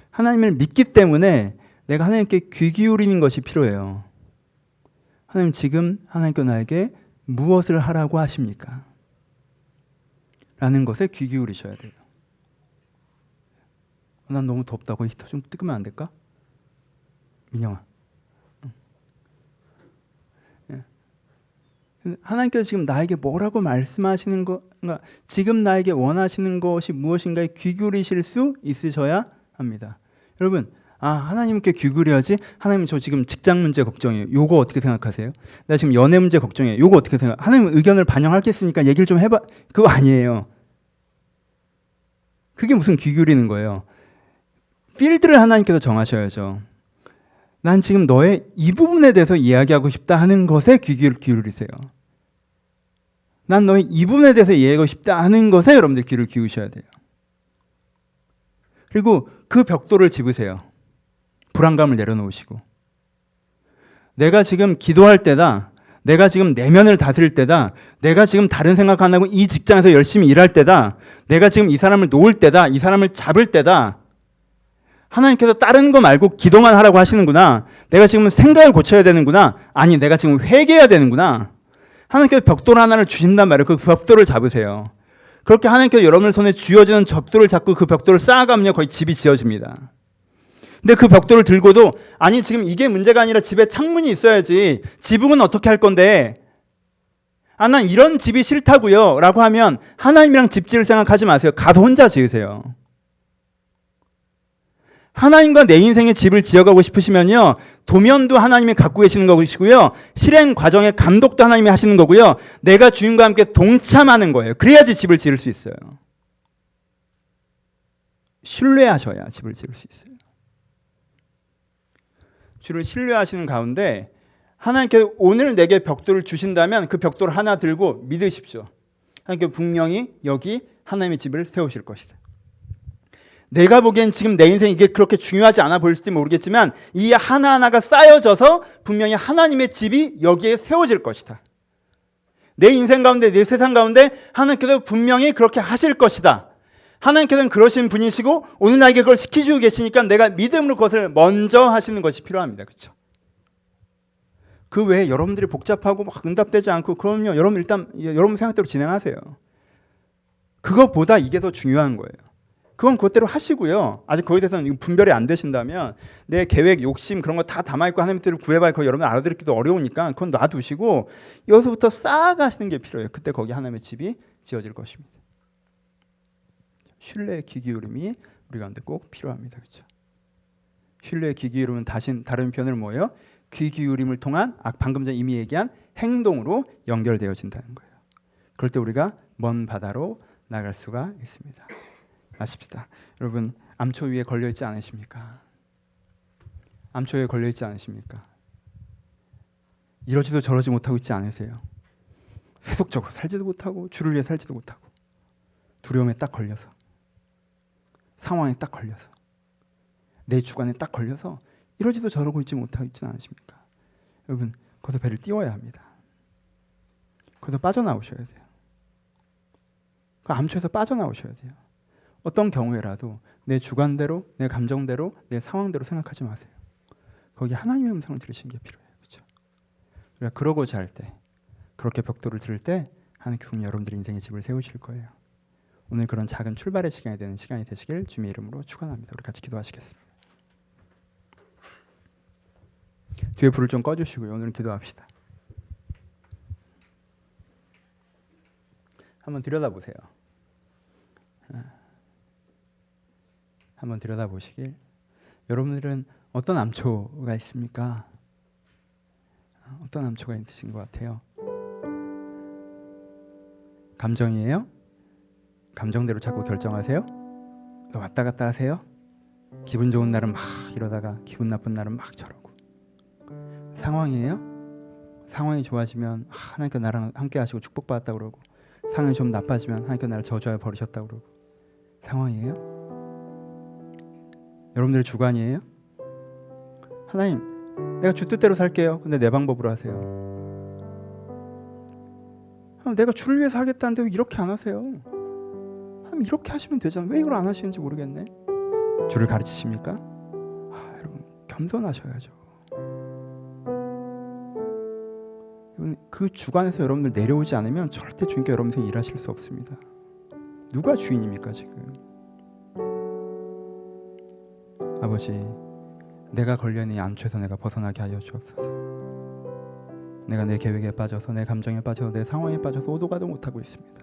하나님을 믿기 때문에 내가 하나님께 귀 기울이는 것이 필요해요. 하나님, 지금 하나님께서 나에게 무엇을 하라고 하십니까? 라는 것에 귀 기울이셔야 돼요. 난 너무 덥다고 히터 좀 끄면 안 될까? 민영아. 하나님께서 지금 나에게 뭐라고 말씀하시는 거, 그러니까 지금 나에게 원하시는 것이 무엇인가에 귀 기울이실 수 있으셔야 합니다. 여러분, 하나님께 귀 기울여야지. 하나님, 저 지금 직장 문제 걱정해요. 요거 어떻게 생각하세요? 나 지금 연애 문제 걱정해요. 요거 어떻게 생각? 하나님 의견을 반영하겠으니까 얘기를 좀 해봐. 그거 아니에요. 그게 무슨 귀 기울이는 거예요? 필드를 하나님께서 정하셔야죠. 난 지금 너의 이 부분에 대해서 이야기하고 싶다 하는 것에 귀 기울이세요. 난 너의 이 부분에 대해서 이해하고 싶다 하는 것에 여러분들 귀를 기울이셔야 돼요. 그리고 그 벽돌을 집으세요. 불안감을 내려놓으시고. 내가 지금 기도할 때다. 내가 지금 내면을 다스릴 때다. 내가 지금 다른 생각 안 하고 이 직장에서 열심히 일할 때다. 내가 지금 이 사람을 놓을 때다. 이 사람을 잡을 때다. 하나님께서 다른 거 말고 기도만 하라고 하시는구나. 내가 지금 생각을 고쳐야 되는구나. 아니, 내가 지금 회개해야 되는구나. 하나님께서 벽돌 하나를 주신단 말이에요. 그 벽돌을 잡으세요. 그렇게 하나님께서 여러분의 손에 쥐어지는 벽돌을 잡고 그 벽돌을 쌓아가면요, 거의 집이 지어집니다. 근데 그 벽돌을 들고도, 아니 지금 이게 문제가 아니라 집에 창문이 있어야지. 지붕은 어떻게 할 건데? 난 이런 집이 싫다고요 라고 하면 하나님이랑 집 지을 생각하지 마세요. 가서 혼자 지으세요. 하나님과 내 인생의 집을 지어가고 싶으시면요, 도면도 하나님이 갖고 계시는 것이고요, 실행 과정의 감독도 하나님이 하시는 거고요, 내가 주님과 함께 동참하는 거예요. 그래야지 집을 지을 수 있어요. 신뢰하셔야 집을 지을 수 있어요. 주를 신뢰하시는 가운데 하나님께서 오늘 내게 벽돌을 주신다면 그 벽돌 하나 들고 믿으십시오. 하나님께서 분명히 여기 하나님의 집을 세우실 것이다. 내가 보기엔 지금 내 인생이 이게 그렇게 중요하지 않아 보일지 모르겠지만 이 하나하나가 쌓여져서 분명히 하나님의 집이 여기에 세워질 것이다. 내 인생 가운데, 내 세상 가운데 하나님께서 분명히 그렇게 하실 것이다. 하나님께서는 그러신 분이시고 오늘 나에게 그걸 시키시고 계시니까 내가 믿음으로 그것을 먼저 하시는 것이 필요합니다. 그렇죠? 그 외에 여러분들이 복잡하고 막 응답되지 않고, 그럼요, 여러분 일단 여러분 생각대로 진행하세요. 그것보다 이게 더 중요한 거예요. 그건 그것대로 하시고요. 아직 거기에 대해서는 분별이 안 되신다면 내 계획, 욕심 그런 거 다 담아있고 하나님 뜻을 구해봐야 그거 여러분 알아듣기도 어려우니까 그건 놔두시고 여기서부터 쌓아가시는 게 필요해요. 그때 거기 하나님의 집이 지어질 것입니다. 신뢰의 귀 기울임이 우리 가운데 꼭 필요합니다. 그렇죠? 신뢰의 귀 기울임은 다른 표현을 뭐예요? 귀 기울임을 통한 방금 전 이미 얘기한 행동으로 연결되어진다는 거예요. 그럴 때 우리가 먼 바다로 나갈 수가 있습니다. 아십시다. 여러분, 암초 위에 걸려있지 않으십니까? 암초 위에 걸려있지 않으십니까? 이러지도 저러지 못하고 있지 않으세요? 세속적으로 살지도 못하고 주를 위해 살지도 못하고 두려움에 딱 걸려서, 상황에 딱 걸려서, 내 주관에 딱 걸려서 이러지도 저러고 있지 못하고 있지 않으십니까? 여러분, 거기서 배를 띄워야 합니다. 거기서 빠져나오셔야 돼요. 그 암초에서 빠져나오셔야 돼요. 어떤 경우에라도 내 주관대로, 내 감정대로, 내 상황대로 생각하지 마세요. 거기 하나님의 음성을 들으시는 게 필요해요. 그렇죠? 우리가 그러고자 할 때, 그렇게 벽돌을 들을 때 하나님께서 여러분들의 인생의 집을 세우실 거예요. 오늘 그런 작은 출발의 시간이 되는 시간이 되시길 주님의 이름으로 축원합니다. 우리 같이 기도하시겠습니다. 뒤에 불을 좀 꺼주시고요. 오늘은 기도합시다. 한번 들여다보세요. 한번 들여다보시길. 여러분들은 어떤 암초가 있습니까? 어떤 암초가 있으신 것 같아요? 감정이에요? 감정대로 자꾸 결정하세요? 왔다 갔다 하세요? 기분 좋은 날은 막 이러다가 기분 나쁜 날은 막 저러고. 상황이에요? 상황이 좋아지면 하나님께 나랑 함께 하시고 축복받았다 그러고, 상황이 좀 나빠지면 하나님께 나를 저주하여 버리셨다 그러고. 상황이에요? 여러분들의 주관이에요? 하나님, 내가 주 뜻대로 살게요. 근데 내 방법으로 하세요. 내가 주를 위해서 하겠다는데 왜 이렇게 안 하세요? 하나님, 이렇게 하시면 되잖아요. 왜 이걸 안 하시는지 모르겠네. 주를 가르치십니까? 여러분, 겸손하셔야죠. 그 주관에서 여러분들 내려오지 않으면 절대 주님께 여러분 인생 일하실 수 없습니다. 누가 주인입니까 지금? 아버지, 내가 걸려있는 이 암초에서 내가 벗어나게 하여 주옵소서. 내가 내 계획에 빠져서, 내 감정에 빠져서, 내 상황에 빠져서 오도가도 못하고 있습니다.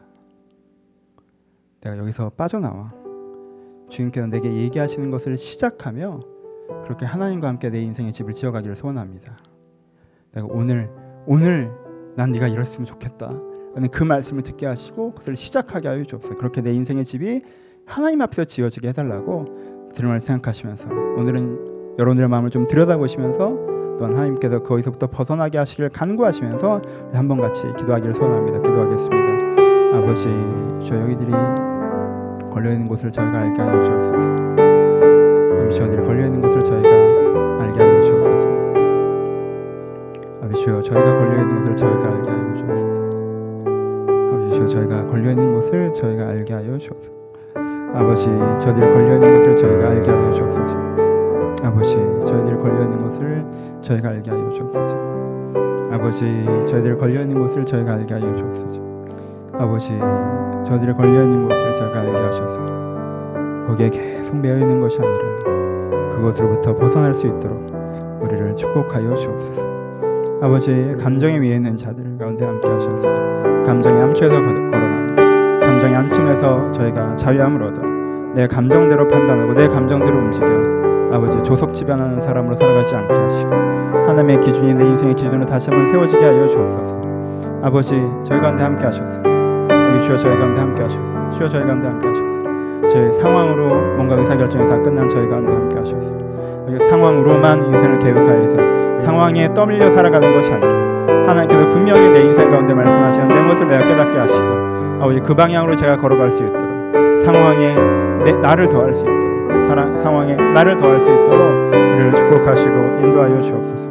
내가 여기서 빠져나와 주님께서 내게 얘기하시는 것을 시작하며 그렇게 하나님과 함께 내 인생의 집을 지어가기를 소원합니다. 내가 오늘 난 네가 이랬으면 좋겠다 하는 그 말씀을 듣게 하시고 그것을 시작하게 하여 주옵소서. 그렇게 내 인생의 집이 하나님 앞에서 지어지게 해달라고 들음을 생각하시면서 오늘은 여러분들의 마음을 좀 들여다보시면서 또한 하나님께서 거기서부터 벗어나게 하시길 간구하시면서 한번 같이 기도하기를 소원합니다. 기도하겠습니다. 아버지, 저 여기들이 걸려있는 곳을 저희가 알게 하여 주옵소서. 아버지, 저희들이 걸려있는 곳을 저희가 알게 하여 주옵소서. 아버지, 주여, 저희가 걸려있는 곳을 저희가 알게 하여 주옵소서. 아버지, 주여, 저희가 걸려있는 곳을 저희가 알게 하여 주옵소서. 아버지, 저희들이 걸려있는 것을 저희가 알게 하여 주옵소서. 아버지, 저희들이 걸려있는 것을 저희가 알게 하여 주옵소서. 아버지, 저희들이 걸려있는 것을 저희가 알게 하여 주옵소서. 아버지, 저희들이 걸려있는 것을 저희가 알게 하셔서 거기에 계속 매여있는 것이 아니라 그것으로부터 벗어날 수 있도록 우리를 축복하여 주옵소서. 아버지, 감정에 위에 있는 자들 가운데 함께 하셔서 감정의 암초에서 걸어나와 감정의 안침에서 저희가 자유함을 얻어 내 감정대로 판단하고 내 감정대로 움직여 아버지, 조석지변하는 사람으로 살아가지 않게 하시고 하나님의 기준이 내 인생의 기준으로 다시 한번 세워지게 하여 주옵소서. 아버지, 저희 가운데 함께 하셔서 아버지, 주여, 저희 가운데 함께 하셔서 주여, 저희 가운데 함께 하셔서 저희 상황으로 뭔가 의사결정이 다 끝난 저희 가운데 함께 하셔서 상황으로만 인생을 계획하여서 상황에 떠밀려 살아가는 것이 아니라 하나님께서 분명히 내 인생 가운데 말씀하시는 내 모습을 내가 깨닫게 하시고 아버지, 그 방향으로 제가 걸어갈 수 있도록 상황에 나를 더할 수 있도록 상황에 나를 더할 수 있도록 우리를 축복하시고 인도하여 주옵소서.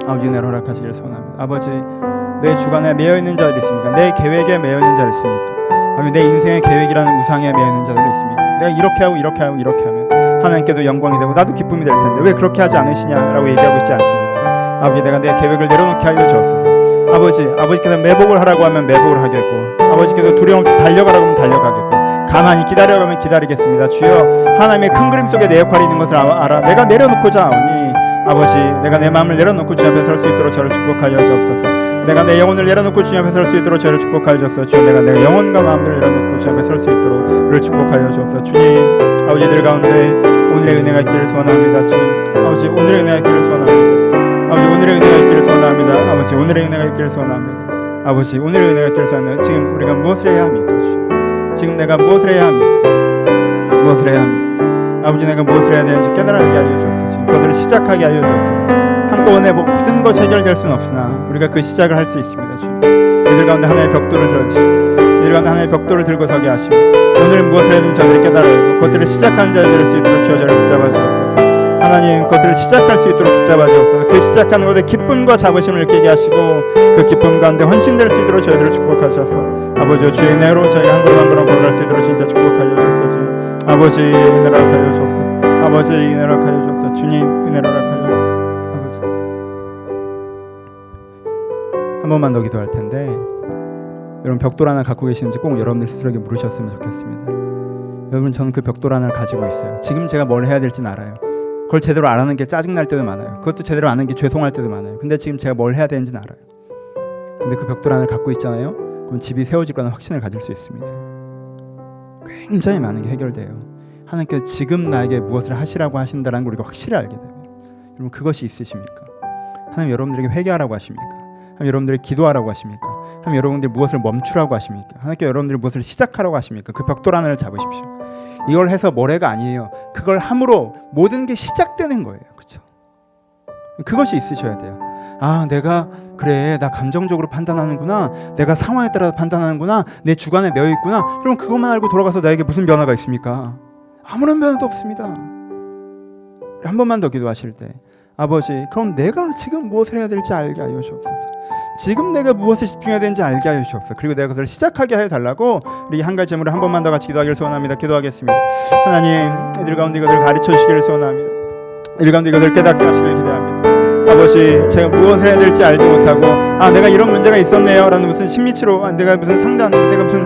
아버지, 은혜를 허락하시기를 소원합니다. 아버지, 내 주관에 매여있는 자들이 있습니까? 내 계획에 매여있는 자들이 있습니까? 아버지, 내 인생의 계획이라는 우상에 매여있는 자들이 있습니까? 내가 이렇게 하고 이렇게 하고 이렇게 하면 하나님께도 영광이 되고 나도 기쁨이 될 텐데 왜 그렇게 하지 않으시냐라고 얘기하고 있지 않습니까? 아버지, 내가 내 계획을 내려놓게 하여 주옵소서. 아버지께서 매복을 하라고 하면 매복을 하겠고 아버지께서 두려움 없이 달려가라고 하면 달려가겠고 가만히 기다려가면 기다리겠습니다. 주여, 하나님의 큰 그림 속에 내 역할이 있는 것을 알아 내가 내려놓고자 하오니 아버지, 내가 내 마음을 내려놓고 주님 앞에 설 수 있도록 저를 축복하여 주옵소서. 내가 내 영혼을 내려놓고 주님 앞에 설 수 있도록 저를 축복하여 주옵소서. 주여, 내가 내 영혼과 마음을 내려놓고 주님 앞에 설 수 있도록 우리를 축복하여 주옵소서. 주님, 아버지들 가운데 오늘의 은혜가 있기를 소원합니다. 주님, 아버지, 오늘의 은혜가 있기를 소원합니다. 아버지, 오늘의 은혜가 있기를 소원합니다. 아버지, 오늘의 은혜가 있기를 소원합니다. 아버지, 오늘의 은혜가 있기를 소원합니다. 지금 우리가 무엇을 해야 합니까? 지금 내가 무엇을 해야 합니까? 무엇을 해야 합니까? 아버지, 내가 무엇을 해야 되는지 깨달게 하여 주옵소서. 그것을 시작하게 하여 주옵소서. 한꺼번에 모든 것이 해결될 수는 없으나 우리가 그 시작을 할 수 있습니다. 주님, 이들 가운데 하나의 벽돌을 들어주시고 이들 가운데 하나의 벽돌을 들고 서게 하시고 오늘 무엇을 해야 되는지 저들이 깨달아요. 그것들을 시작하는 자들이 될 수 있도록 주여 저를 붙잡아 주옵소서. 하나님, 그것들을 시작할 수 있도록 붙잡아 주옵소서. 그 시작하는 것에 기쁨과 자부심을 느끼게 하시고 그 기쁨 가운데 헌신될 수 있도록 저희들을 축복하셔서 아버지, 주의 은혜로 저희가 한 걸음 한 걸음 걸어갈 수 있도록 진짜 축복하여 주옵소서. 아버지, 은혜를 허락하여 주옵소서. 아버지, 은혜를 허락하여 주옵소서. 주님, 은혜를 허락하여 주옵소서. 아버지, 한 번만 더 기도할 텐데 여러분, 벽돌 하나 갖고 계시는지 꼭 여러분들 스스로에게 물으셨으면 좋겠습니다. 여러분, 저는 그 벽돌 하나를 가지고 있어요. 지금 제가 뭘 해야 될지는 알아요. 그걸 제대로 안 하는 게 짜증날 때도 많아요. 그것도 제대로 안 하는 게 죄송할 때도 많아요. 근데 지금 제가 뭘 해야 되는지는 알아요. 근데 그 벽돌 하나를 갖고 있잖아요. 그럼 집이 세워질 거라는 확신을 가질 수 있습니다. 굉장히 많은 게 해결돼요. 하나님께서 지금 나에게 무엇을 하시라고 하신다는 걸 우리가 확실히 알게 되면 여러분, 그것이 있으십니까? 하나님 여러분들에게 회개하라고 하십니까? 하나님 여러분들에게 기도하라고 하십니까? 하나님 여러분들이 무엇을 멈추라고 하십니까? 하나님께 여러분들이 무엇을 시작하라고 하십니까? 그 벽돌 하나를 잡으십시오. 이걸 해서 뭐래가 아니에요. 그걸 함으로 모든 게 시작되는 거예요. 그렇죠? 그것이 있으셔야 돼요. 아, 내가 그래, 나 감정적으로 판단하는구나, 내가 상황에 따라 판단하는구나, 내 주관에 매여 있구나. 그럼 그것만 알고 돌아가서 나에게 무슨 변화가 있습니까? 아무런 변화도 없습니다. 한 번만 더 기도하실 때, 아버지, 그럼 내가 지금 무엇을 해야 될지 알게 하여 주옵소서. 지금 내가 무엇에 집중해야 되는지 알게 하여 주옵소서. 그리고 내가 그것을 시작하게 하여 달라고 우리 한 가지 제물을 한 번만 더 같이 기도하기를 소원합니다. 기도하겠습니다. 하나님, 이들 가운데 이것을 가르쳐 주시기를 소원합니다. 이들 가운데 이것을 깨닫게 하시기를 기대합니다. 아버지, 제가 무엇을 해야 될지 알지 못하고, 아, 내가 이런 문제가 있었네요 라는 무슨 심리치료, 내가 무슨 상담, 내가 무슨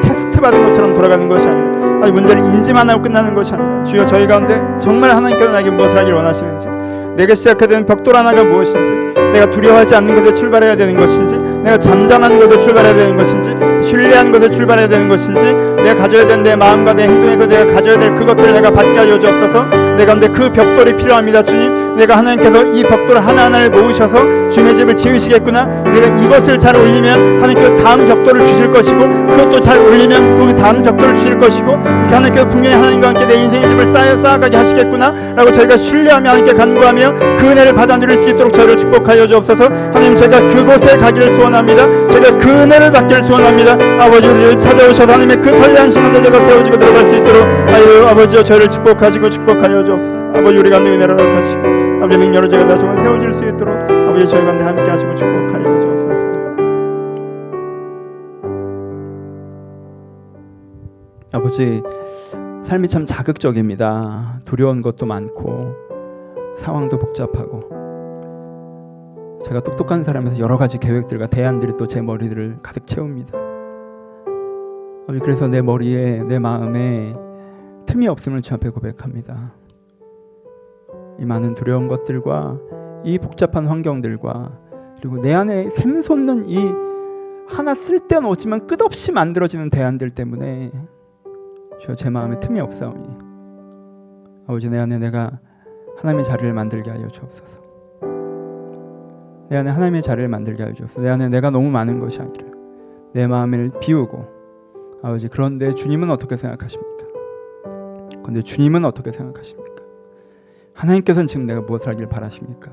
테스트 받은 것처럼 돌아가는 것이 아니라, 아니, 문제를 인지만 하고 끝나는 것이 아니라, 주여, 저희 가운데 정말 하나님께서 나에게 무엇을 하기를 원하시는지, 내가 시작해야 되는 벽돌 하나가 무엇인지, 내가 두려워하지 않는 것에 출발해야 되는 것인지, 내가 잠잠하는 것에 출발해야 되는 것인지, 신뢰하는 것에 출발해야 되는 것인지, 내가 가져야 되는 내 마음과 내 행동에서 내가 가져야 될 그것들을 내가 받게 하여 주옵소서. 내 가운데 그 벽돌이 필요합니다. 주님, 내가 하나님께서 이 벽돌 하나하나를 모으셔서 주님의 집을 지으시겠구나, 내가 이것을 잘 올리면 하나님께서 다음 벽돌을 주실 것이고, 그것도 잘 올리면 그 다음 벽돌을 주실 것이고, 이렇게 하나님께서 분명히 하나님과 함께 내 인생의 집을 쌓아가게 하시겠구나 라고 저희가 신뢰하며 하나님께 간구하며 그 은혜를 받아 누릴 수 있도록 저희를 축복하여 주옵소서. 하나님, 저희가 그곳에 가기를 소원합니다. 저희가 그 은혜를 받기를 소원합니다. 아버지, 우리를 찾아오셔서 하나님의 그 선량한 신앙에 저희가 세워지고 들어갈 수 있도록 아버지여, 저희를 축복하시고 축복하여 주옵소서. 아버지, 우리 가운데 은혜를 허락하시고 아버지, 능력으로 저희가 다시 한번 세워질 수 있도록 아버지, 저희 가운데 함께 하시고 축복하여 주옵소서. 아버지, 삶이 참 자극적입니다. 두려운 것도 많고 상황도 복잡하고, 제가 똑똑한 사람에서 여러 가지 계획들과 대안들이 또 제 머리들을 가득 채웁니다. 아버지, 그래서 내 머리에, 내 마음에 틈이 없음을 주 앞에 고백합니다. 이 많은 두려운 것들과 이 복잡한 환경들과 그리고 내 안에 샘솟는 이 하나 쓸데는 없지만 끝없이 만들어지는 대안들 때문에 주여, 제 마음에 틈이 없사오니 아버지, 내 안에 내가 하나님의 자리를 만들게 하여 주옵소서. 내 안에 하나님의 자리를 만들게 하여 주옵소서. 내 안에 내가 너무 많은 것이 아니라 내 마음을 비우고, 아버지, 그런데 주님은 어떻게 생각하십니까? 그런데 주님은 어떻게 생각하십니까? 하나님께서는 지금 내가 무엇을 하길 바라십니까?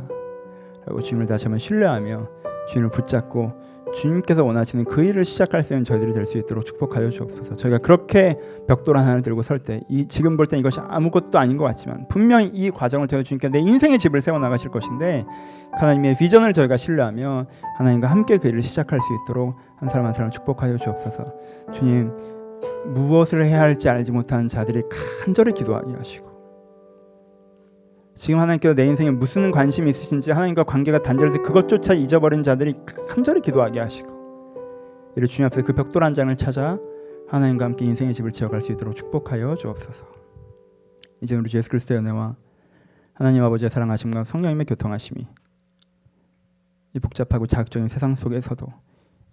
라고 주님을 다시 한번 신뢰하며 주님을 붙잡고 주님께서 원하시는 그 일을 시작할 수 있는 저희들이 될 수 있도록 축복하여 주옵소서. 저희가 그렇게 벽돌 하나를 들고 설 때, 지금 볼 땐 이것이 아무것도 아닌 것 같지만 분명히 이 과정을 통해 주님께 내 인생의 집을 세워나가실 것인데, 하나님의 비전을 저희가 신뢰하며 하나님과 함께 그 일을 시작할 수 있도록 한 사람 한 사람 축복하여 주옵소서. 주님, 무엇을 해야 할지 알지 못하는 자들이 간절히 기도하게 하시고, 지금 하나님께서 내 인생에 무슨 관심이 있으신지 하나님과 관계가 단절해서 그것조차 잊어버린 자들이 간절히 기도하게 하시고, 이를 주님 앞에 그 벽돌 한 장을 찾아 하나님과 함께 인생의 집을 지어갈 수 있도록 축복하여 주옵소서. 이제 우리 주 예수 그리스도의 은혜와 하나님 아버지의 사랑하심과 성령님의 교통하심이 이 복잡하고 자극적인 세상 속에서도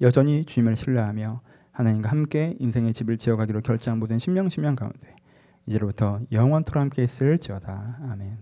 여전히 주님을 신뢰하며 하나님과 함께 인생의 집을 지어가기로 결정한 모든 신명 가운데 이제로부터 영원토록 함께 있을지어다. 아멘.